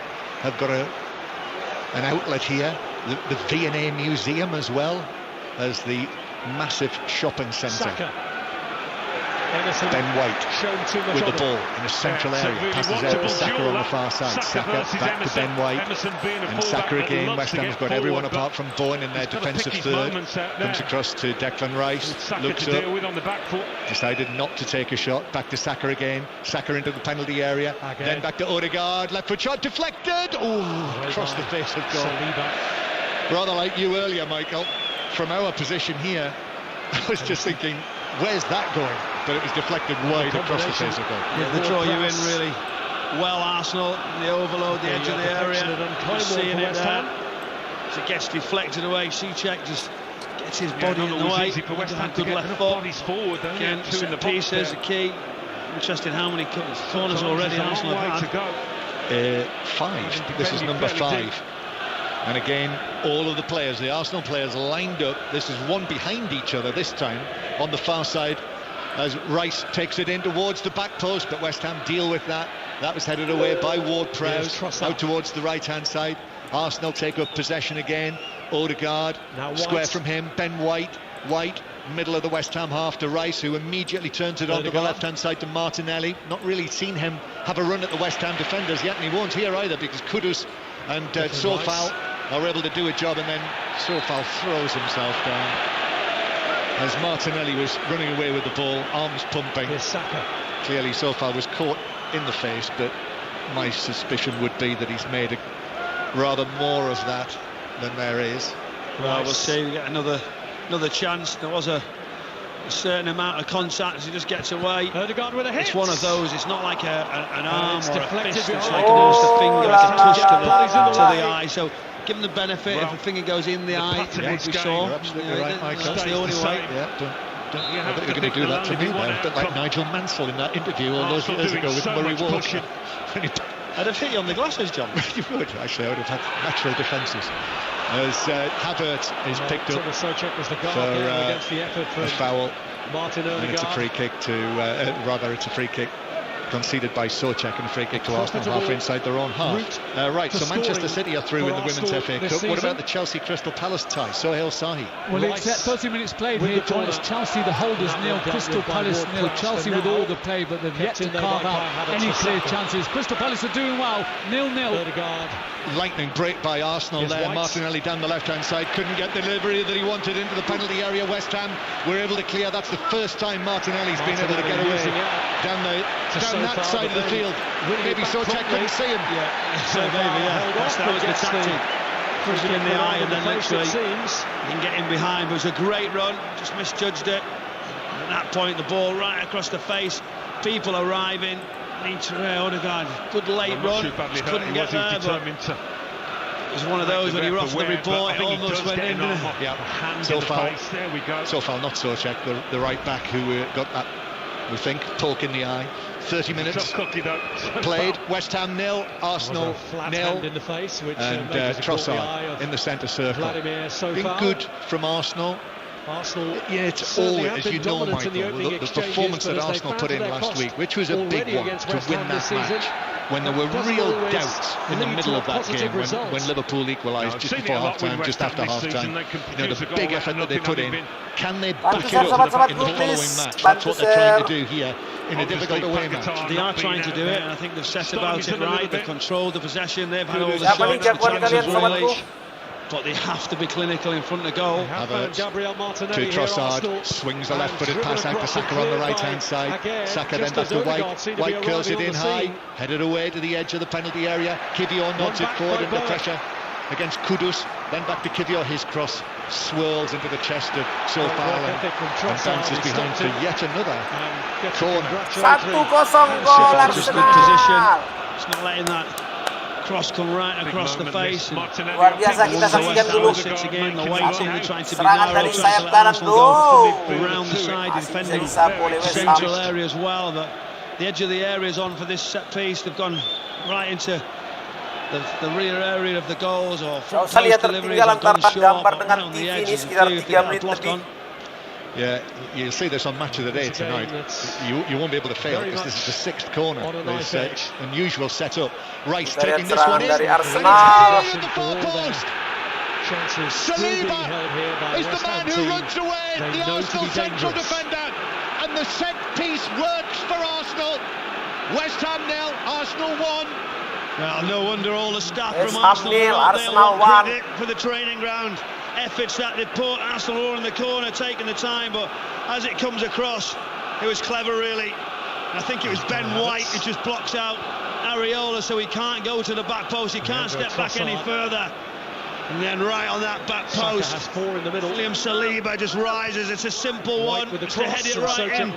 [SPEAKER 1] have got an outlet here. The V&A Museum as well as the massive shopping centre. Ben White with the ball in a central area, passes out to Saka on the far side. Saka back to Ben White, and Saka again. West Ham's got everyone apart from Bowen in their defensive third. Comes across to Declan Rice, looks up, decided not to take a shot. Back to Saka again. Saka into the penalty area, then back to Odegaard. Left foot shot deflected. Oh, across the face of goal. Rather like you earlier, Michael. From our position here, I was just thinking, where's that going? But it was deflected wide across the face of goal.
[SPEAKER 2] Yeah, they draw you in really well, Arsenal. They overload the edge of the area. You're seeing it there. As it gets deflected away, Souček just gets his body in the way. Good left foot. Again, set pieces, the key. Interesting how many corners already Arsenal have had.
[SPEAKER 1] 5. This is number 5. And again, all of the players, the Arsenal players lined up. This is one behind each other this time on the far side as Rice takes it in towards the back post, but West Ham deal with that. That was headed away by Ward-Prowse out towards the right-hand side. Arsenal take up possession again. Odegaard, square from him. Ben White, middle of the West Ham half to Rice, who immediately turns it onto the left-hand side to Martinelli. Not really seen him have a run at the West Ham defenders yet, and he won't here either because Kudus and Sofal are able to do a job, and then Sofal throws himself down as Martinelli was running away with the ball, arms pumping. Clearly Sofal was caught in the face, but my suspicion would be that he's made rather more of that than there is.
[SPEAKER 2] Well, we'll see. We get another chance. There was a certain amount of contact as he just gets away.
[SPEAKER 4] Odegaard with a hit.
[SPEAKER 2] It's one of those. It's not like an arm or a fist. It's like almost a finger. It's a touch to the eye. So give him the benefit if a finger goes in the eye. We saw.
[SPEAKER 1] You're absolutely right, Michael.
[SPEAKER 2] That's the only way.
[SPEAKER 1] I bet you're going to do that to me now. A bit like Nigel Mansell in that interview all those years ago with Murray Ward.
[SPEAKER 2] I'd have hit you on the glasses, John.
[SPEAKER 1] You would. Actually, I would have had natural defences. As Havertz is picked up for a foul, and it's a free kick it's a free kick conceded by Souček, and a free kick to Arsenal half inside their own half. Right, so Manchester City are through in the Women's FA Cup. What about the Chelsea Crystal Palace tie? Sohail Sahi.
[SPEAKER 8] Well, it's 30 minutes played here, John. It's Chelsea the holders nil, Crystal Palace nil. Chelsea with all the play, but they've yet to carve out any clear chances. Crystal Palace are doing well, 0-0.
[SPEAKER 1] Lightning break by Arsenal there. Martinelli down the left-hand side, couldn't get the delivery that he wanted into the penalty area. West Ham were able to clear. That's the first time Martinelli's been able to get away down that side of the field. Maybe Souček couldn't see him.
[SPEAKER 2] So maybe, that was the tactic. Push it in the eye and then literally you can get in behind. But it was a great run, just misjudged it. At that point, the ball right across the face. People arriving. Odegaard, good late run. Just couldn't get there, but it was one of those when he were off the report, it almost went in.
[SPEAKER 1] Sofal, not Souček, the right back who got that, we think, poke in the eye. 30 minutes played. West Ham 0, Arsenal 0,
[SPEAKER 4] in the face, which
[SPEAKER 1] and Trossard in the centre circle. Been good from Arsenal. Yeah, it's always, as you know, Michael, the performance that Arsenal put in last week, which was a big one to win that match, when there were real doubts in the middle of that game, when Liverpool equalised just before half-time, just after half-time. You know, the big effort that they put in, can they back it up in the following match? That's what they're trying to do here in a difficult away match.
[SPEAKER 2] They are trying to do it, and I think they've set about it right. They've controlled the possession, they've had all the shots, the chances really. But they have to be clinical in front of the goal.
[SPEAKER 1] Havertz to Trossard, swings a left-footed pass out to Saka on the right-hand side. Saka then back to White. White curls it in high, headed away to the edge of the penalty area. Kivior nods it forward under pressure against Kudus. Then back to Kivior, his cross swirls into the chest of Sofal and bounces behind for yet another corner.
[SPEAKER 3] 1-0 gol Arsenal.
[SPEAKER 2] It's not letting that cross come right across the face.
[SPEAKER 3] Luar biasa, kita saksikan dulu.
[SPEAKER 2] Serangan
[SPEAKER 3] dari sayap kanan dulu.
[SPEAKER 2] Around the side, defending central area as well. The edge of the area is on for this set piece. They've gone right into the rear area of the goals or front post delivery. They've gone short, but on the edge.
[SPEAKER 1] Yeah, you'll see this on Match of the Day tonight. You won't be able to fail because this is the sixth corner. This unusual setup. Rice taking this one in. And it's headed in the far post. Saliba is the man who runs away, the Arsenal central defender. And the set piece works for Arsenal. West Ham 0, Arsenal 1.
[SPEAKER 2] Well, no wonder all the staff
[SPEAKER 3] West
[SPEAKER 2] from
[SPEAKER 3] Ham
[SPEAKER 2] Arsenal
[SPEAKER 3] nil,
[SPEAKER 2] are there.
[SPEAKER 3] Arsenal
[SPEAKER 2] What
[SPEAKER 3] 1.
[SPEAKER 2] credit for the training ground efforts that they put. Arsenal all in the corner, taking the time, but as it comes across, it was clever, really. I think it was Ben White who just blocks out Areola, so he can't go to the back post. He can't step back any further. And then right on that back post,
[SPEAKER 4] has 4 in the middle.
[SPEAKER 2] William Saliba just rises. It's a simple one
[SPEAKER 4] with the
[SPEAKER 2] to head it right in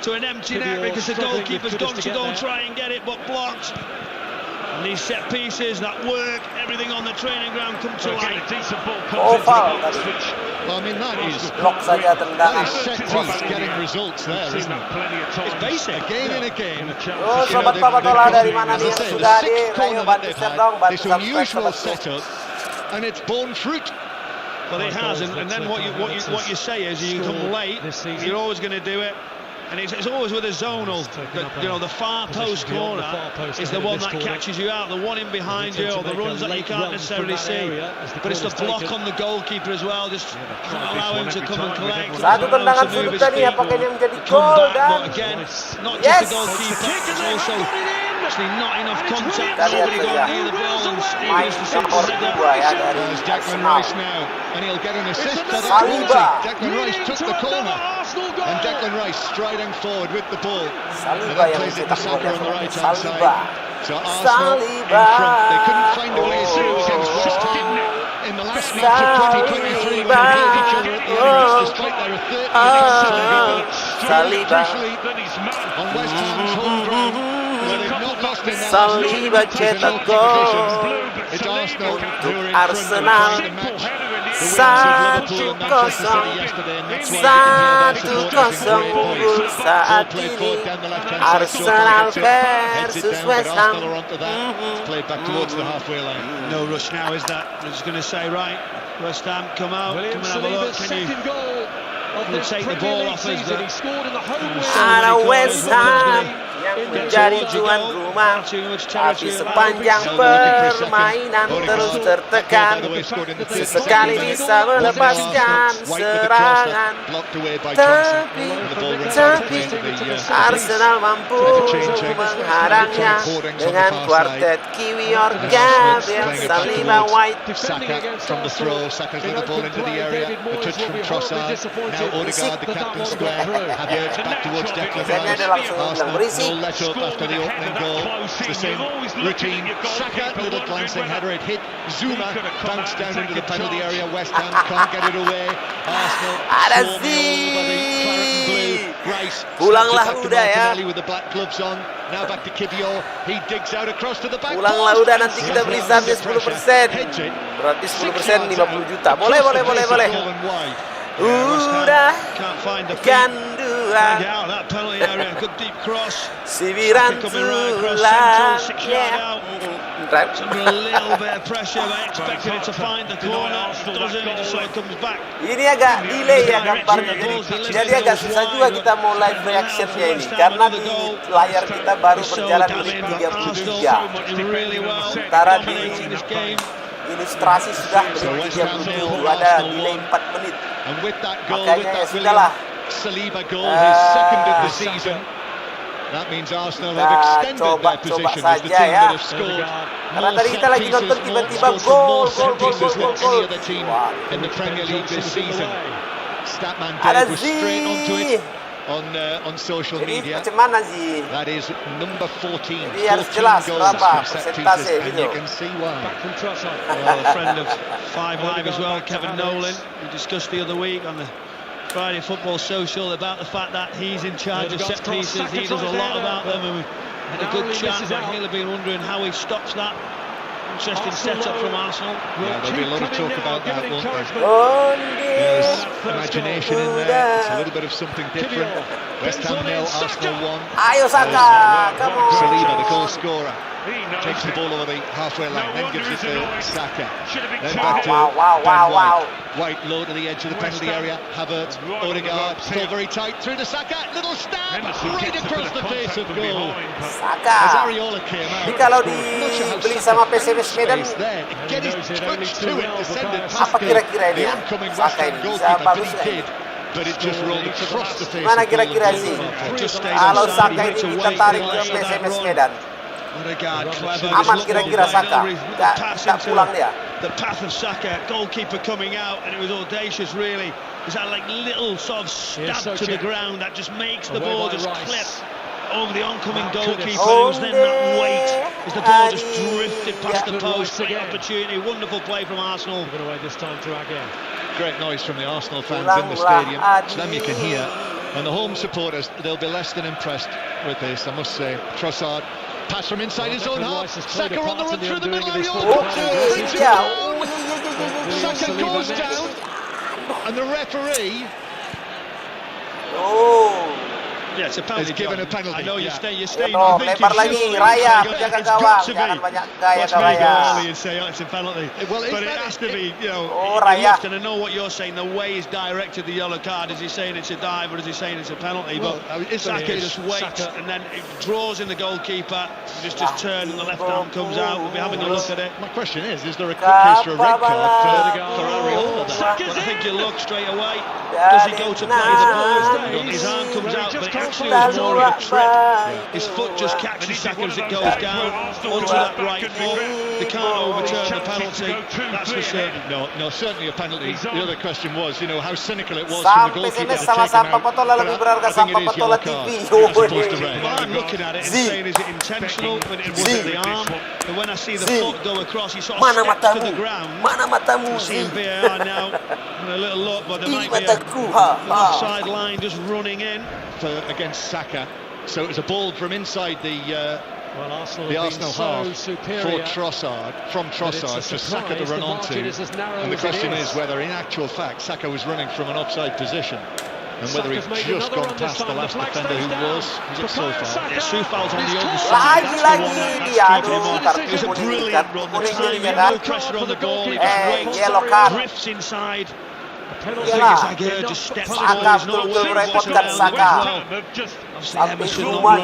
[SPEAKER 2] to an empty net because the goalkeeper's gone to go and try and get it, but blocked. And these set pieces that work, everything on the training ground come to light.
[SPEAKER 3] Oh, foul.
[SPEAKER 1] Well, I mean, that is set piece getting results there, isn't it?
[SPEAKER 2] It's basic.
[SPEAKER 1] Again and again.
[SPEAKER 3] Oh, sobat Tola dari mana nih yang sudah hadir? Ayo bantu share dong, bantu
[SPEAKER 1] this
[SPEAKER 3] subscribe
[SPEAKER 1] unusual
[SPEAKER 3] sobatku.
[SPEAKER 1] setup, and it's borne fruit.
[SPEAKER 2] Well, it has, and then what you say is you come late, you're always going to do it. And it's always with a zonal, the far post corner is the one that catches you out, the one in behind you, or the runs that you can't necessarily see. But it's the block on the goalkeeper as well, just allow him to come and collect.
[SPEAKER 3] Satu tendangan sudut tadi apakah yang menjadi gol dan
[SPEAKER 2] But again, not just the goalkeeper, it's also actually not enough contact, nobody got near the ball, and
[SPEAKER 3] main nomor 2 ya dari
[SPEAKER 1] There's Declan
[SPEAKER 3] Arsenal.
[SPEAKER 1] Rice now, and he'll get an assist for that penalty. Declan Rice took the corner, and Declan Rice striding forward with the ball.
[SPEAKER 3] Saliba yang
[SPEAKER 1] Plays it to
[SPEAKER 3] mencetak
[SPEAKER 1] Saka
[SPEAKER 3] golnya.
[SPEAKER 1] on the right hand
[SPEAKER 3] Saliba.
[SPEAKER 1] side. So Arsenal in front. They couldn't find a way through against West Ham in the last match of 2023 when they held each other at the end, despite their third
[SPEAKER 3] Saliba.
[SPEAKER 1] on West Ham's home ground. Well, they've not lost in that
[SPEAKER 3] Saliba cetak gol
[SPEAKER 1] It's Arsenal who are in
[SPEAKER 3] Arsenal.
[SPEAKER 1] front of the match.
[SPEAKER 3] 1-0 unggul saat ini Arsenal versus West Ham.
[SPEAKER 1] Played back towards the halfway line.
[SPEAKER 2] No rush now, is that? I was going to say, right, West Ham, come out, come and have a look. Can you take the ball off us?
[SPEAKER 3] Ada West Ham yang menjadi tuan rumah, tapi sepanjang permainan terus tertekan, sesekali bisa melepaskan serangan, tapi Arsenal mampu menghadangnya dengan kuartet Kiwior, Gabriel, Saliba, White.
[SPEAKER 1] Saka from the throw, Saka's got the ball into the area, the touch from Trossard, now Odegaard, the captain square, Havertz back towards Declan Rice, Arsenal Arsenal let up after the opening goal. It's the same routine. Saka, little glancing header, it hit Zuma, bounced down into the penalty area. West Ham can't get it away. Arsenal swarming over the claret and blue. Rice
[SPEAKER 3] Pulanglah
[SPEAKER 1] back to
[SPEAKER 3] udah ya.
[SPEAKER 1] Martinelli with the black gloves on. Now back to Kivior. He digs out across to the back.
[SPEAKER 3] Pulanglah udah, nanti kita beli sahamnya 10%. Berarti 10% 50 juta. Boleh. Udah kanduan Sibiran tulang.
[SPEAKER 2] Under a little bit of pressure, they expected it to find the corner. It doesn't, it just comes back.
[SPEAKER 3] Ini agak delay ya gambarnya, jadi agak susah juga kita mau live reactionnya ini karena di layar kita baru berjalan menit 33. Sementara di ilustrasi sudah menit 37, ada delay 4 menit. Makanya ya sudahlah.
[SPEAKER 1] Saliba goal, his second of the season. That means Arsenal have extended their position as the team that have scored.
[SPEAKER 3] Karena tadi kita lagi nonton tiba-tiba gol.
[SPEAKER 1] Any other team in the Premier League this season. Statman Dave was straight onto it on social media.
[SPEAKER 3] Macam mana sih?
[SPEAKER 1] That is number 14.
[SPEAKER 3] Jadi harus jelas berapa persentase
[SPEAKER 1] and
[SPEAKER 3] gitu.
[SPEAKER 1] you can see why.
[SPEAKER 2] Well, a friend of Five Live as well, Kevin Nolan, we discussed the other week on the Friday Football Social about the fact that he's in charge of set pieces. He does a lot about them, and we had a good chat. He'll have been wondering how he stops that. Interesting setup from Arsenal.
[SPEAKER 1] Yeah, there'll be a lot of talk about that, won't there? There's imagination in there. It's a little bit of something different. West Ham 0, Arsenal 1.
[SPEAKER 3] Ayo Saka, come on.
[SPEAKER 1] Saliba, the goal scorer, takes the ball over the halfway line, then gives it to Saka. Then back to
[SPEAKER 3] Wow.
[SPEAKER 1] White low to the edge of the penalty area. Havertz, Odegaard, still very tight through to Saka. Little stab right across the face of goal. As
[SPEAKER 3] Saka.
[SPEAKER 1] Ariola came out.
[SPEAKER 3] Ini kalau dibeli sama PSMS Medan,
[SPEAKER 1] Get his touch to it to send it past
[SPEAKER 3] apa kira-kira ini
[SPEAKER 1] the
[SPEAKER 3] ya?
[SPEAKER 1] oncoming West
[SPEAKER 3] Saka
[SPEAKER 1] Ham
[SPEAKER 3] ini bisa
[SPEAKER 1] goalkeeper, but
[SPEAKER 3] bagus
[SPEAKER 1] he
[SPEAKER 3] nggak
[SPEAKER 1] did.
[SPEAKER 3] ini?
[SPEAKER 1] But it just rolled across the face
[SPEAKER 3] Mana
[SPEAKER 1] of goal.
[SPEAKER 3] kira-kira sih? Kalau Saka ini kita tarik ke PSMS Medan, aman kira-kira Saka? Nggak pulang dia?
[SPEAKER 2] The path of Saka, goalkeeper coming out, and it was audacious really. It's that like little sort of stab to the ground that just makes the ball just clip over the oncoming goalkeeper. It was then that weight as the ball just drifted past the post. Great opportunity, wonderful play from Arsenal.
[SPEAKER 1] Great noise from the Arsenal fans in the stadium. To them you can hear. And the home supporters, they'll be less than impressed with this, I must say. Trossard, pass from inside his own half. Saka on the run through the middle area. Saka goes down. And the referee
[SPEAKER 2] Yeah, it's a penalty.
[SPEAKER 1] is given a penalty.
[SPEAKER 2] I know you're
[SPEAKER 1] Yeah.
[SPEAKER 2] staying.
[SPEAKER 3] Oh, lempar lagi, Raya, jaga gawang, jangan banyak gaya ke Raya.
[SPEAKER 2] And say, oh, it's a penalty.
[SPEAKER 1] Well,
[SPEAKER 2] But it has to be, you know,
[SPEAKER 3] Oh, Raya.
[SPEAKER 2] and I know what you're saying, the way he's directed the yellow card. Is he saying it's a dive or is he saying it's a penalty?
[SPEAKER 1] Well,
[SPEAKER 2] But Saka just waits and then it draws in the goalkeeper, just turn and the left arm comes out. We'll be having a look at it.
[SPEAKER 1] My question is there a quick case for a red card for Ariola?
[SPEAKER 2] I think you look straight away. Does he go to play the ball? His arm comes out, but it actually was more of a trip. His foot just catches Saka as it goes down onto that right foot. They can't overturn the penalty, that's for certain.
[SPEAKER 1] No, certainly a penalty. The other question was, you know, how cynical it was from the
[SPEAKER 3] Sampai
[SPEAKER 1] goalkeeper
[SPEAKER 3] sini
[SPEAKER 1] to take him
[SPEAKER 3] sama-sama
[SPEAKER 1] out.
[SPEAKER 3] Patola lebih berharga
[SPEAKER 1] I think
[SPEAKER 3] sama
[SPEAKER 1] it is
[SPEAKER 3] Patola
[SPEAKER 1] yellow card
[SPEAKER 3] TV.
[SPEAKER 1] as opposed to red.
[SPEAKER 2] Well, I'm looking at it and saying, is it intentional? But it wasn't the arm. But when I see the foot go across, he sort of
[SPEAKER 3] Mana
[SPEAKER 2] steps to the
[SPEAKER 3] matamu?
[SPEAKER 2] ground.
[SPEAKER 3] Mana matamu
[SPEAKER 2] We're
[SPEAKER 3] sih?
[SPEAKER 2] seeing VAR now, and a little look, but there
[SPEAKER 3] Ini
[SPEAKER 2] might be
[SPEAKER 3] mataku,
[SPEAKER 2] an offside line just running in.
[SPEAKER 1] Against Saka. So it was a ball from inside the Arsenal half for Trossard, from Trossard to Saka to run onto. And the question is whether in actual fact Saka was running from an offside position and whether he's just gone past the last defender who was it so far.
[SPEAKER 2] Yeah, Soufal's on the other side.
[SPEAKER 3] Lagi dia, aduh, kartu
[SPEAKER 2] It was a
[SPEAKER 3] kuning,
[SPEAKER 2] brilliant
[SPEAKER 3] kartu
[SPEAKER 2] run. The
[SPEAKER 3] kuning
[SPEAKER 2] timing,
[SPEAKER 3] jadinya kan.
[SPEAKER 2] no pressure on the ball. He just waits,
[SPEAKER 3] yellow card.
[SPEAKER 2] drifts inside.
[SPEAKER 3] Iyalah.
[SPEAKER 2] Saka just steps
[SPEAKER 3] Saka
[SPEAKER 2] forward. He's not
[SPEAKER 3] betul-betul
[SPEAKER 2] waiting
[SPEAKER 3] merepotkan
[SPEAKER 2] to
[SPEAKER 3] Saka.
[SPEAKER 2] Sampai
[SPEAKER 3] Zuma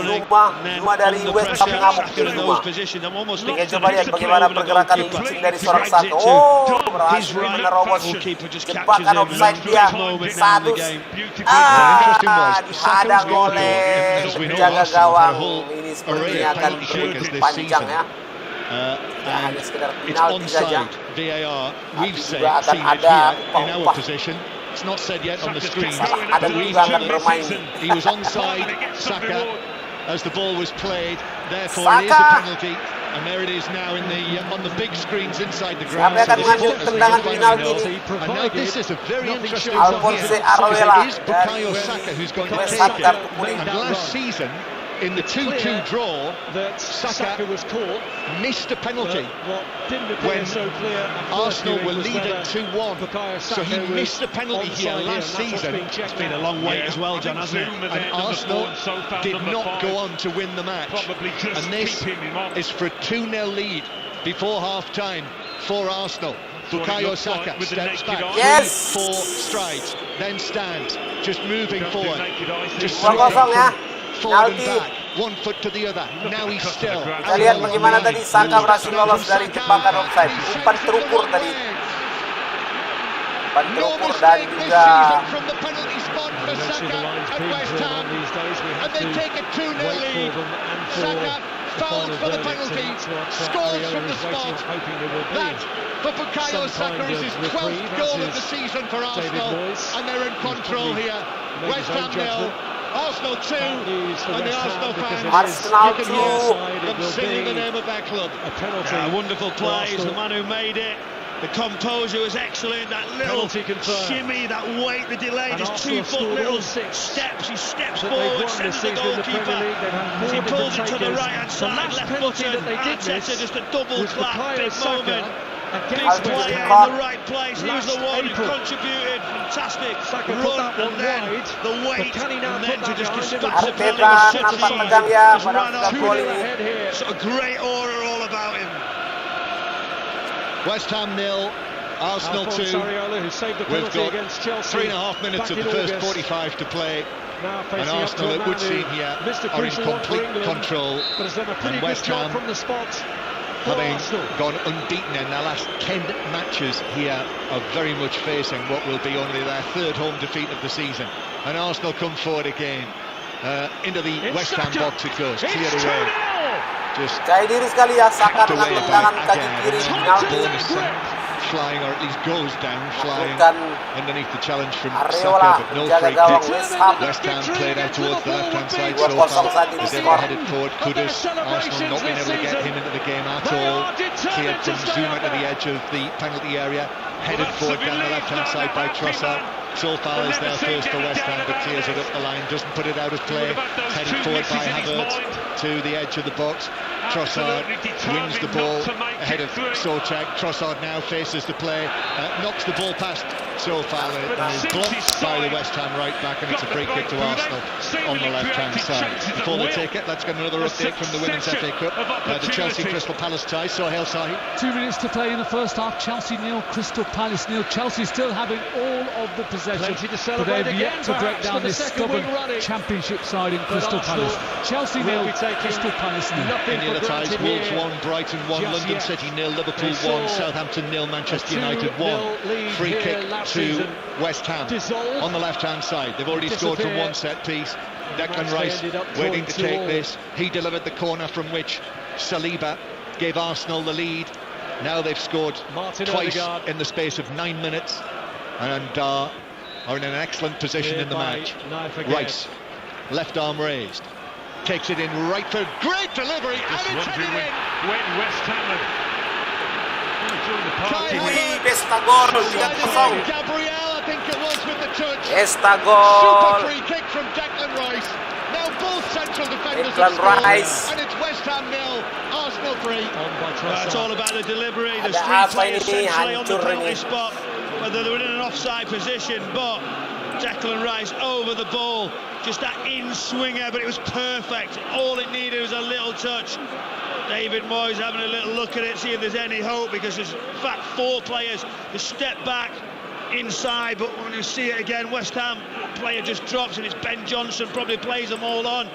[SPEAKER 3] dari West Ham ngamuk di Zuma. Oke, coba lihat bagaimana pergerakan licin dari seorang Saka. Oh, berhasil menerobos jebakan offside dia. Satu. Dihadang oleh penjaga gawang. Ini sepertinya akan panjang ya. Hanya sekedar
[SPEAKER 1] It's
[SPEAKER 3] penalti saja.
[SPEAKER 1] onside VAR. We've seen
[SPEAKER 3] juga akan
[SPEAKER 1] it
[SPEAKER 3] ada
[SPEAKER 1] here in our position. It's not said yet on the screen.
[SPEAKER 3] Ada
[SPEAKER 1] But we've
[SPEAKER 3] juga akan bermain.
[SPEAKER 1] he was onside, Saka. as the ball was played. Therefore,
[SPEAKER 3] Saka.
[SPEAKER 1] it is a penalty. And there it is now in the on the big screens inside the ground.
[SPEAKER 3] Siapa akan
[SPEAKER 1] So
[SPEAKER 3] mengambil
[SPEAKER 1] this is
[SPEAKER 3] tendangan
[SPEAKER 1] what
[SPEAKER 3] penalti
[SPEAKER 1] we
[SPEAKER 3] ini?
[SPEAKER 1] know. And now this is a very interesting
[SPEAKER 3] Alphonse
[SPEAKER 1] one here.
[SPEAKER 3] Aroela
[SPEAKER 1] It is Bukayo
[SPEAKER 3] dari
[SPEAKER 1] Saka who's going to
[SPEAKER 3] West
[SPEAKER 1] take
[SPEAKER 3] Ham
[SPEAKER 1] it.
[SPEAKER 3] kartu kuning.
[SPEAKER 1] And last season, in the 2-2 draw,
[SPEAKER 4] that Saka was caught,
[SPEAKER 1] missed a penalty
[SPEAKER 4] what didn't appear
[SPEAKER 1] when
[SPEAKER 4] so clear
[SPEAKER 1] Arsenal were leading 2-1. So he missed a penalty here last season.
[SPEAKER 2] It's been a long wait as well, John, hasn't it?
[SPEAKER 1] And Arsenal did not go on to win the match. And this is for a 2-0 lead before half-time for Arsenal. Bukayo Saka steps back,
[SPEAKER 3] Yes!
[SPEAKER 1] 3-4 strides, then stands, just moving forward, just
[SPEAKER 3] 2-0 ya.
[SPEAKER 1] forward and
[SPEAKER 3] Penalti.
[SPEAKER 1] back, one foot to the other. Now he's still.
[SPEAKER 3] Kita lihat bagaimana tadi Saka berhasil lolos dari jebakan offside. Umpan terukur tadi. Umpan terukur dan juga
[SPEAKER 1] From the penalty spot for Saka at West Ham, and they take a 2-0 lead. Saka fouled for the penalty, scores from the spot. That for Bukayo Saka is his 12th goal of the season for Arsenal, and they're in control here. West Ham 0, Arsenal 2, and the Arsenal fans,
[SPEAKER 3] Arsenal
[SPEAKER 1] you can
[SPEAKER 3] 2.
[SPEAKER 1] hear them singing the name of their club.
[SPEAKER 2] Wonderful play. It's the man who made it. The composure was excellent. That little shimmy, that weight, the delay, just 2-foot little steps. He steps forward, sends the goalkeeper. He pulls it to the right-hand side, left-footed. Arteta just a double clap, big moment. Big player in the right place. He was the one who contributed. Fantastic run, and then the weight, and then to just
[SPEAKER 3] Arteta nampak tegang ya pada ketika gol ini.
[SPEAKER 2] sort of great aura all about him.
[SPEAKER 1] West Ham 0, Arsenal 2. We've got 3.5 minutes of the first 45 to play. And Arsenal, it would seem here, are in complete control. And West Ham, having gone unbeaten in their last 10 matches here, are very much facing what will be only their third home defeat of the season. And Arsenal come forward again. Into the West Ham box it goes, cleared away. Just
[SPEAKER 3] Percaya diri sekali ya Saka dengan
[SPEAKER 1] away
[SPEAKER 3] tendangan
[SPEAKER 1] by
[SPEAKER 3] kaki
[SPEAKER 1] again.
[SPEAKER 3] kiri
[SPEAKER 1] And
[SPEAKER 3] penalti.
[SPEAKER 1] the ball is sent flying, or at least goes down flying
[SPEAKER 3] Bukan
[SPEAKER 1] underneath the challenge from
[SPEAKER 3] Areola
[SPEAKER 1] Saka, but no
[SPEAKER 3] menjaga
[SPEAKER 1] free
[SPEAKER 3] gawang
[SPEAKER 1] kick.
[SPEAKER 3] West Ham.
[SPEAKER 1] West Ham played out towards the left-hand side
[SPEAKER 3] 2-0
[SPEAKER 1] so far.
[SPEAKER 3] saat ini
[SPEAKER 1] As they
[SPEAKER 3] skor.
[SPEAKER 1] were headed forward, Kudus, Arsenal not being able to get him into the game at all. Cleared from Zuma to the edge of the penalty area. Headed forward down the left-hand side by Trossard. So far is there first for West Ham, but clears it up the line, doesn't put it out of play. Headed forward by Havertz to the edge of the box. Trossard wins the ball ahead of Souček. Trossard now faces the play, knocks the ball past So far it is blocked by the West Ham right back, and it's a free kick to Arsenal on the left-hand side. Before we take it, let's get another update from the Women's FA Cup. The Chelsea Crystal Palace tie. Sohail Sahi.
[SPEAKER 8] 2 minutes to play in the first half. Chelsea 0, Crystal Palace 0. Chelsea still having all of the possession, but they've yet to break down this stubborn Championship side in Crystal Palace. Chelsea 0, Crystal Palace 0.
[SPEAKER 1] Any other ties? Wolves 1, Brighton 1, London City 0, Liverpool 1, Southampton 0, Manchester United 1. Free kick to West Ham on the left-hand side. They've already scored from one set piece. Declan Rice waiting to take this. He delivered the corner from which Saliba gave Arsenal the lead. Now they've scored twice in the space of 9 minutes and are in an excellent position in the match. Rice, left arm raised, takes it in right foot. Great delivery, and it's headed in.
[SPEAKER 2] When West Ham
[SPEAKER 3] Besta gol, 3-0.
[SPEAKER 1] Gabriel, I think it was, with the touch.
[SPEAKER 3] Besta gol.
[SPEAKER 1] Super free kick from Declan Rice. Now both central defenders have scored, and it's West Ham 0, Arsenal 3.
[SPEAKER 2] It's all about the delivery. There's
[SPEAKER 3] Ada
[SPEAKER 2] three
[SPEAKER 3] apa
[SPEAKER 2] players
[SPEAKER 3] ini?
[SPEAKER 2] centrally on the
[SPEAKER 3] Hancur
[SPEAKER 2] penalty
[SPEAKER 3] ini.
[SPEAKER 2] spot, whether they're in an offside position, but Declan Rice over the ball, just that in-swinger, but it was perfect. All it needed was a little touch. David Moyes having a little look at it, see if there's any hope, because there's in fact 4 players to step back inside, but when you see it again, West Ham player just drops, and it's Ben Johnson probably plays them all on,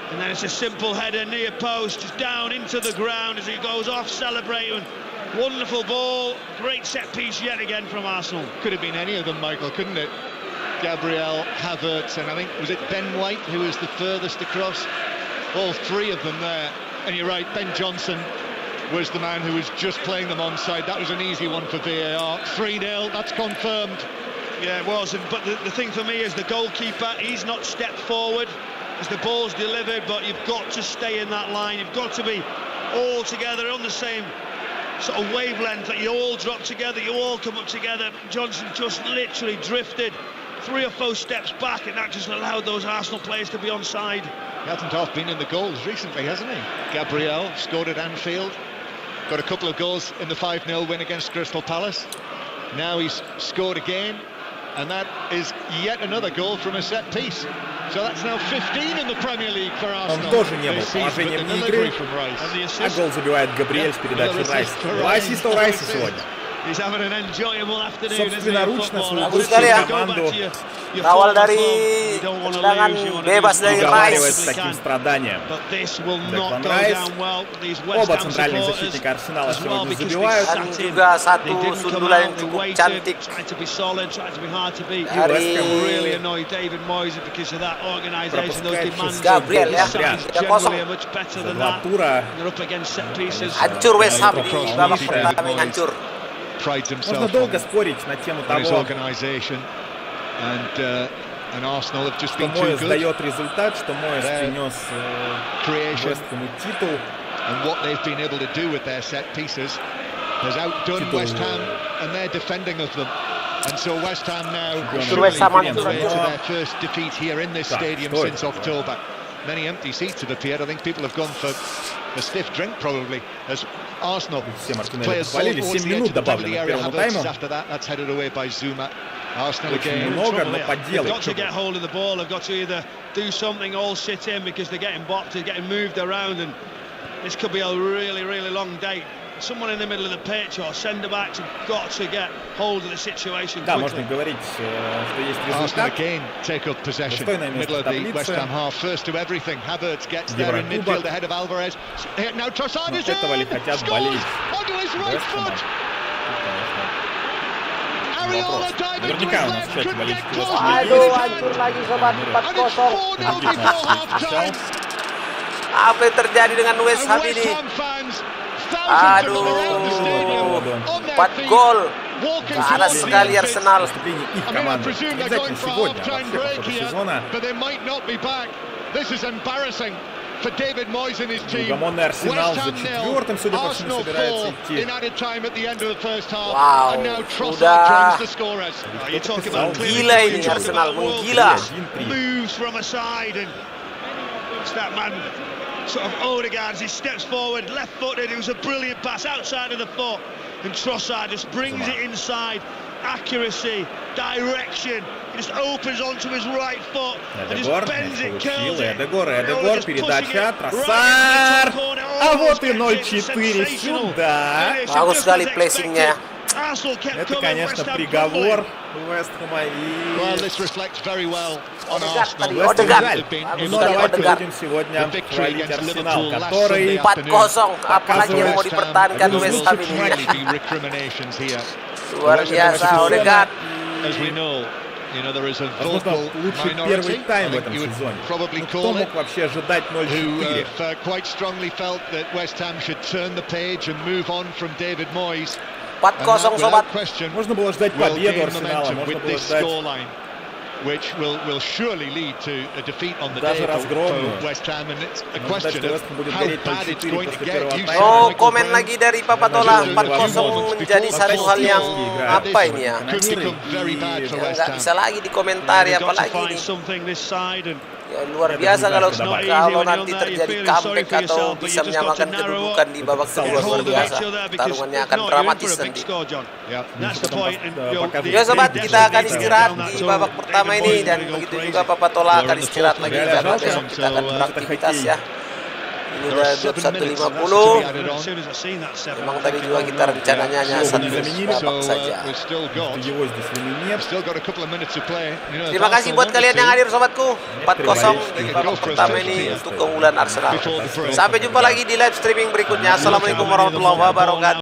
[SPEAKER 2] and then it's a simple header near post, just down into the ground as he goes off celebrating. Wonderful ball, great set piece yet again from Arsenal.
[SPEAKER 1] Could have been any of them, Michael, couldn't it? Gabriel, Havertz, and I think, was it Ben White who was the furthest across? All 3 of them there. And you're right, Ben Johnson was the man who was just playing them onside. That was an easy one for VAR. 3-0, that's confirmed.
[SPEAKER 2] Yeah, it was, but the thing for me is the goalkeeper, he's not stepped forward. as the ball's delivered, but you've got to stay in that line. You've got to be all together on the same sort of wavelength, that you all drop together, you all come up together. Johnson just literally drifted 3 or 4 steps back, and that just allowed those Arsenal players to be onside.
[SPEAKER 1] He hasn't half been in the goals recently, hasn't he? Gabriel scored at Anfield, got a couple of goals in the 5-0 win against Crystal Palace. Now he's scored again, and that is yet another goal from a set piece. So that's now 15 in the Premier League for Arsenal.
[SPEAKER 7] Он тоже не был положением вне игры, а гол забивает Габриэль с передачи Райса. 2 ассиста у Райса сегодня. Собственноручно свою бывшую команду
[SPEAKER 3] Awal dari tendangan bebas dari
[SPEAKER 7] уговаривает с
[SPEAKER 3] Rice.
[SPEAKER 7] таким страданием. Деклан Райс. Оба центральных защитника Арсенала сегодня забивают.
[SPEAKER 3] Dan juga satu sundulan yang cukup cantik dari Gabriel ya. 3-0.
[SPEAKER 7] Два тура.
[SPEAKER 3] Hancur West Ham di babak pertama yang hancur.
[SPEAKER 7] Можно долго спорить на тему того, что Моэс дает результат, что Моэс принес Вест Хэму титул.
[SPEAKER 1] And what they've been able to do with their set pieces has outdone West Ham and their defending of them. And so West Ham now surely on the way to their first defeat here in this stadium since October. Many empty seats have appeared. I think people have gone for a stiff drink probably as Arsenal players fall towards the edge of the penalty area. Havertz after that, that's headed away by Zuma. Arsenal again.
[SPEAKER 2] They've got to get hold of the ball. They've got to either do something or sit in, because they're getting bopped, they're getting moved around, and this could be a really, really long day. Someone in the middle of the pitch or centre-backs have got to get hold of the situation
[SPEAKER 7] Да,
[SPEAKER 2] quickly.
[SPEAKER 7] можно говорить, что есть
[SPEAKER 1] Arsenal
[SPEAKER 7] результат.
[SPEAKER 1] again take up possession. Middle of the West Ham half, first to everything. Havertz gets there in midfield ahead of Alvarez. Now Trossard is in. Scores onto his right foot. Areola diving to his left, couldn't get close.
[SPEAKER 3] Aduh, hancur lagi sobat, 4-0. Apa yang terjadi dengan West Ham ini? Aduh, 4 gol. Panas sekali Arsenal.
[SPEAKER 7] Их команды. Не обязательно сегодня, а вообще по ходу сезона. Неугомонный Арсенал за 4-м, судя по всему, собирается идти.
[SPEAKER 3] Wow, sudah gila ini Arsenal, menggila.
[SPEAKER 2] Sort of Odegaard as he steps forward, left-footed. It was a brilliant pass outside of the foot, and Trossard just brings it inside. Accuracy, direction. He just opens onto his right foot and just bends it, curls it.
[SPEAKER 7] Эдегор, передача, Trossard. А вот и 0-4 сюда.
[SPEAKER 3] Bagus sekali placingnya.
[SPEAKER 7] Это, конечно, приговор Вест Хэма и...
[SPEAKER 3] Odegaard.
[SPEAKER 7] Но давайте будем сегодня хвалить Арсенал, который
[SPEAKER 3] 4-0. Apalagi yang mau dipertahankan West Ham ini. Luar biasa Odegaard.
[SPEAKER 7] возможно, лучший первый тайм в этом сезоне. Но кто мог вообще ожидать 0-4?
[SPEAKER 3] Sobat.
[SPEAKER 7] Можно было ждать победу Арсенала, можно было ждать даже разгромную. Можно ждать, что Вест Хэм будет гореть 0-4 после первого тайма.
[SPEAKER 3] Oh, komen lagi dari Papa Tola, 4-0 menjadi satu hal yang apa ini ya? Nggak bisa lagi dikomentari apalagi ini. Ya, luar biasa kalau nanti terjadi comeback atau bisa menyamakan kedudukan di babak kedua, luar biasa. Pertarungannya akan dramatis nanti. Ya sobat, kita akan istirahat di babak pertama ini, dan begitu juga Papa Tola akan istirahat lagi karena besok kita akan beraktivitas ya. Ini udah 21.50. Memang tadi juga kita rencananya hanya satu babak saja. Terima kasih buat kalian yang hadir sobatku. 4-0 di babak pertama ini untuk keunggulan Arsenal. Sampai jumpa lagi di live streaming berikutnya. Assalamualaikum warahmatullahi wabarakatuh.